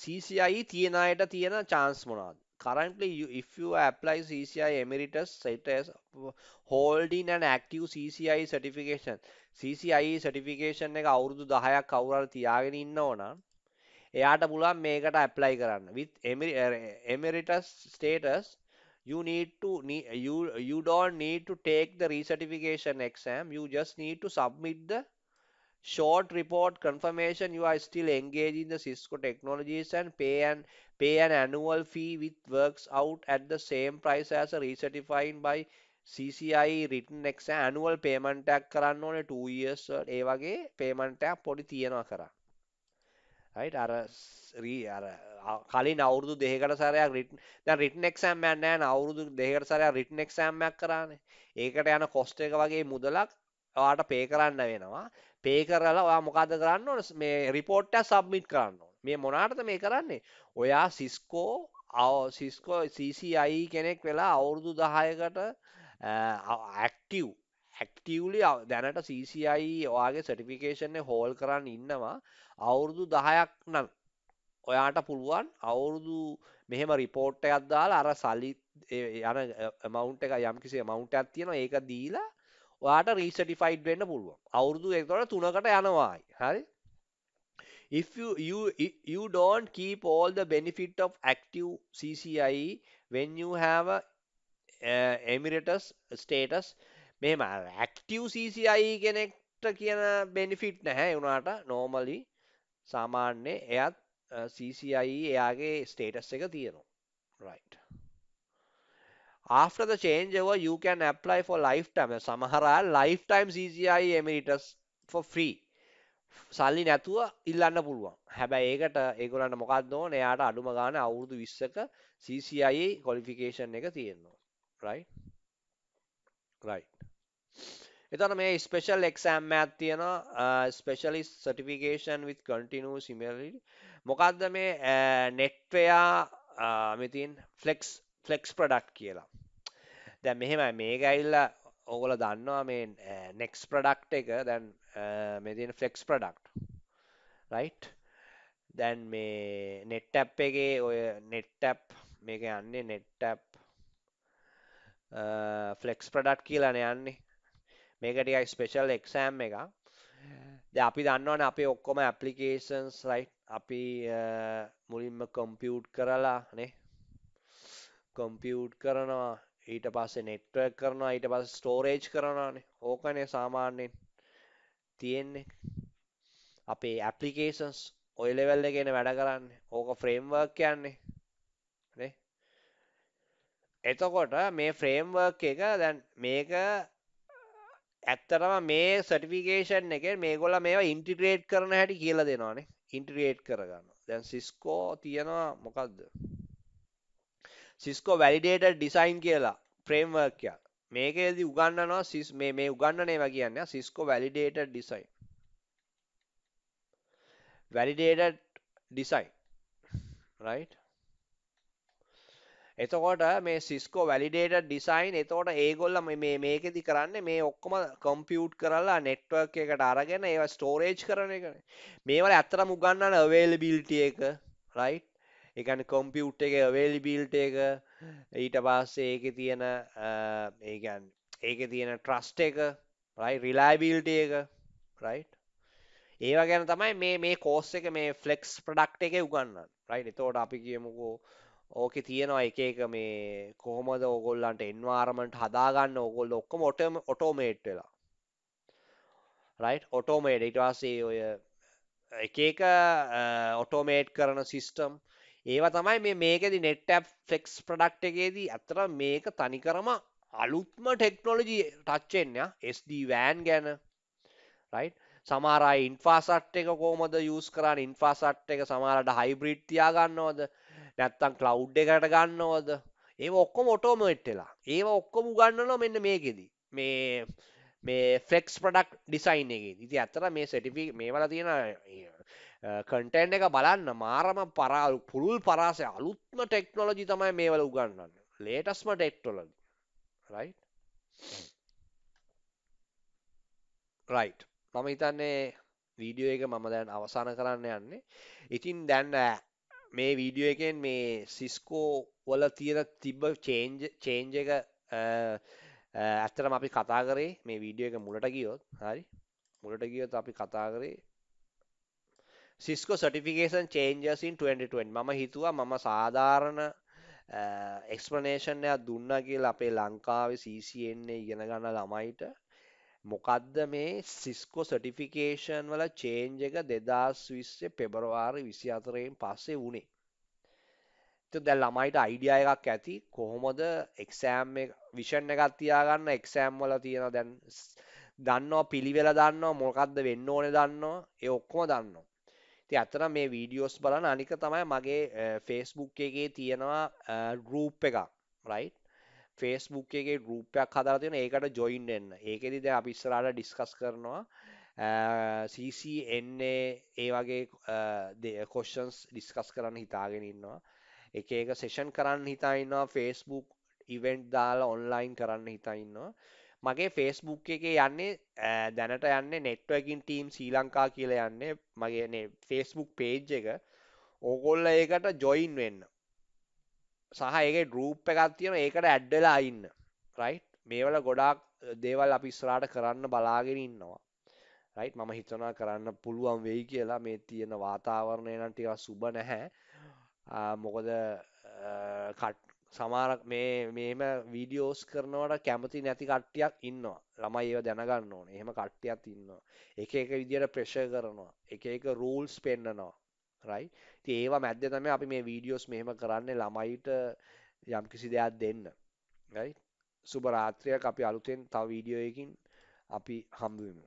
CCI තියන අයට තියෙන chance මොනවද? Currently, if you apply CCI emeritus, it is holding an active CCI certification. CCI certification එක අවුරුදු 10ක් කවුරු හරි තියාගෙන ඉන්නව නම් එයාට පුළුවන් මේකට apply කරන්න. With emeritus status, you don't need to take the recertification exam. You just need to submit the short report confirmation you are still engaged in the Cisco technologies and pay an annual fee which works out at the same price as a recertifying by CCI written exam. Annual payment එකක් කරන්න ඕනේ 2 years ඒ වගේ payment එකක් පොඩි තියෙනවා කරා. right කලින් අවුරුදු දෙකකට සැරයක් දැන් රිටන් එක්සෑම් එකක් නැහැ නේ අවුරුදු දෙකකට සැරයක් රිටන් එක්සෑම් එකක් කරානේ. ඒකට යන කොස්ට් එක වගේ මුදලක් ඔයාට පේ කරන්න වෙනවා. පේ කරලා ඔයා මොකද්ද කරන්න ඕන මේ රිපෝට් එක සබ්මිට් කරන්න ඕන. මේ මොනකටද මේ කරන්නේ? ඔයා සිස්කෝ CCI කෙනෙක් වෙලා අවුරුදු 10කට ඇක්ටිව්ලි දැනට CCI ඔයාගේ සර්ටිෆිකේෂන් එක හෝල්ඩ් කරන් ඉන්නවා අවුරුදු 10ක් නම් ඔයාට පුළුවන් අවුරුදු මෙහෙම රිපෝට් එකක් දාලා අර සල්ලි යන amount එක යම්කිසි amount එකක් තියෙනවා ඒක දීලා ඔයාට රීසර්ටිෆයිඩ් වෙන්න පුළුවන් අවුරුදු ඒකට 3කට යනවායි හරි if you don't keep all the benefit of active CCI when you have a emeritus status මෙහෙම active CCI කෙනෙක්ට කියන benefit නැහැ ඒ උනාට normally සාමාන්‍ය එයත් CCI එයාගේ ස්ටේටස් එක තියෙනවා right after the changeover you can apply for lifetime සමහර අය lifetime CCI emeritus for free සල්ලි නැතුව ඉල්ලන්න පුළුවන් හැබැයි ඒකට ඒගොල්ලන්ට මොකක්ද ඕනේ එයාට අඩුම ගානේ අවුරුදු 20ක CCI qualification එක තියෙනවා right right එතන මේ ස්පෙෂල් එක්සෑම් එකක් තියෙනවා specialist certification with continuous humility මොකද්ද මේ නෙට්වෙයා මේ තියෙන ෆ්ලෙක්ස් ප්‍රොඩක්ට් කියලා. දැන් මෙහෙමයි මේක ඇවිල්ලා ඕගොල්ලෝ දන්නවා මේ නෙක්ස් ප්‍රොඩක්ට් එක දැන් මේ තියෙන ෆ්ලෙක්ස් ප්‍රොඩක්ට් රයිට් දැන් මේ නෙට් ඇප් එකේ ඔය නෙට් ඇප් මේක යන්නේ නෙට් ඇප් ෆ්ලෙක්ස් ප්‍රොඩක්ට් කියලානේ යන්නේ මේක ටිකයි ස්පෙෂල් එක්සෑම් එකක්. දැන් අපි දන්නවනේ අපේ ඔක්කොම ඇප්ලිකේෂන්ස් රයිට් අපි මුලින්ම කම්පියුට් කරලා නේ කම්පියුට් කරනවා ඊට පස්සේ නෙට්වර්ක් කරනවා ඊට පස්සේ ස්ටෝරේජ් කරනවානේ ඕකනේ සාමාන්‍යයෙන් තියෙන්නේ අපේ ඇප්ලිකේෂන්ස් ඔය ලෙවල් එකේනේ වැඩ කරන්නේ ඕක ෆ්‍රේම්වර්ක් කියන්නේ නේ එතකොට මේ ෆ්‍රේම්වර්ක් එක දැන් මේක ඇත්තටම මේ සර්ටිෆිකේෂන් එකෙන් මේගොල්ලෝ මේවා ඉන්ටිග්‍රේට් කරන හැටි කියලා දෙනවානේ. ඉන්ටිග්‍රේට් කරගන්න. දැන් සිස්කෝ තියනවා මොකද්ද? සිස්කෝ වැලිඩේටඩ් ඩිසයින් කියලා ෆ්‍රේම්වර්ක් එකක්. මේකේදී උගන්වනවා මේ උගන්වන ඒවා කියන්නේ Cisco validated design. Validated design right. එතකොට මේ සිස්කෝ වැලිඩේටඩ් ඩිසයින් එතකොට ඒගොල්ල මේකෙදි කරන්නේ මේ ඔක්කොම කම්පියුට් කරලා නෙට්වර්ක් එකට අරගෙන ඒවා ස්ටෝරේජ් කරන එකනේ. මේවල ඇත්තටම උගන්වන අවේලබිලිටි එක right. ඒ කියන්නේ කම්පියුට් එකේ අවේලබිලිටි එක ඊට පස්සේ ඒකේ තියෙන ඒ කියන්නේ ඒකේ තියෙන ට්‍රස්ට් එක right රිලයබිලිටි එක right. ඒවා ගැන තමයි මේ කෝස් එක මේ ෆ්ලෙක්ස් ප්‍රොඩක්ට් එකේ උගන්වන්නේ right. එතකොට අපි කියමුකෝ ඕකේ තියෙනවා එක එක මේ කොහොමද ඕගොල්ලන්ට එන්වයරන්මන්ට් හදාගන්න ඕගොල්ලෝ ඔක්කොම ඔටෝමේට් වෙලා right ඔටෝමේට් ඊට පස්සේ ඔය එක එක ඔටෝමේට් කරන සිස්ටම් ඒවා තමයි මේකෙදි නෙට් ඇප් ෆ්ලෙක්ස් ප්‍රොඩක්ට් එකේදී අතර මේක තනිකරම අලුත්ම ටෙක්නොලොජි ටච් වෙන්නේ SD WAN ගැන right සමහර අය ඉන්ෆ්‍රාස්ට්‍රක්චර් එක කොහොමද යූස් කරන්නේ ඉන්ෆ්‍රාස්ට්‍රක්චර් එක සමහරට හයිබ්‍රිඩ් තියා ගන්නවද නැත්තම් ක්ලවුඩ් එකකට ගන්නවද ඒව ඔක්කොම ඔටෝමේට් වෙලා ඒව ඔක්කොම උගන්වනවා මෙන්න මේකෙදි මේ ෆ්ලෙක්ස් ප්‍රොඩක්ට් ඩිසයින් එකේදී ඉතින් ඇත්තට මේ සර්ටිෆිකේට් මේවල තියෙන කන්ටෙන්ට් එක බලන්න මාරම පුළුල් පරාසය අලුත්ම ටෙක්නොලොජි තමයි මේවල උගන්වන්නේ ලේටස්ම ටෙක්නොලොජි right right මම හිතන්නේ වීඩියෝ එක මම දැන් අවසන් කරන්න යන්නේ. ඉතින් දැන් මේ වීඩියෝ එකෙන් මේ සිස්කෝ වල තියෙන තිබ්බ චේන්ජ් එක ඇත්තටම අපි කතා කරේ මේ වීඩියෝ එක මුලට ගියොත් හරි මුලට ගියොත් අපි කතා කරේ Cisco certification changes in 2020 මම හිතුවා මම සාධාරණ explanation එකක් දුන්නා කියලා අපේ ලංකාවේ CCNA ඉගෙන ගන්න ළමයිට මොකද්ද මේ සිස්කෝ සර්ටිෆිකේෂන් වල චේන්ජ් එක 2020 පෙබරවාරි 24න් පස්සේ වුණේ. ඒත් දැන් ළමයිට අයිඩියා එකක් ඇති කොහොමද එක්සෑම් එක විෂන් එකක් තියාගන්න එක්සෑම් වල තියෙන දැන් දන්නවා පිළිවෙල දන්නවා මොකද්ද වෙන්න ඕනේ දන්නවා ඒ ඔක්කොම දන්නවා. ඉතින් අතන මේ වීඩියෝස් බලන අනික තමයි මගේ Facebook එකේ තියෙනවා group එකක් right Facebook එකේ group එකක් හදලා තියෙනවා ඒකට join වෙන්න. ඒකෙදි දැන් අපි ඉස්සරහට discuss කරනවා CCNA ඒ වගේ questions discuss කරන්න හිතාගෙන ඉන්නවා. එක එක session කරන්න හිතා ඉන්නවා Facebook event දාලා online කරන්න හිතා ඉන්නවා. මගේ Facebook එකේ යන්නේ දැනට යන්නේ networking team ශ්‍රී ලංකා කියලා යන්නේ මගේ Facebook page එක. ඕගොල්ලෝ ඒකට join වෙන්න. සහ ඒකේ group එකක් තියෙනවා ඒකට add වෙලා ඉන්න right මේවල ගොඩාක් දේවල් අපි ඉස්සරහට කරන්න බලාගෙන ඉන්නවා right මම හිතනවා කරන්න පුළුවන් වෙයි කියලා මේ තියෙන වාතාවරණය නම් ටිකක් සුබ නැහැ මොකද සමහර මේම වීඩියෝස් කරනවට කැමති නැති කට්ටියක් ඉන්නවා ළමයි ඒව දැනගන්න ඕනේ එහෙම කට්ටියක් ඉන්නවා එක එක විදියට ප්‍රෙෂර් කරනවා එක එක රූල්ස් පෙන්නනවා right ඉතින් ඒවා මැද්දේ තමයි අපි මේ වීඩියෝස් මෙහෙම කරන්නේ ළමයිට යම්කිසි දෙයක් දෙන්න right සුබ රාත්‍රියක් අපි අලුතෙන් තව වීඩියෝ එකකින් අපි හම්බ වෙමු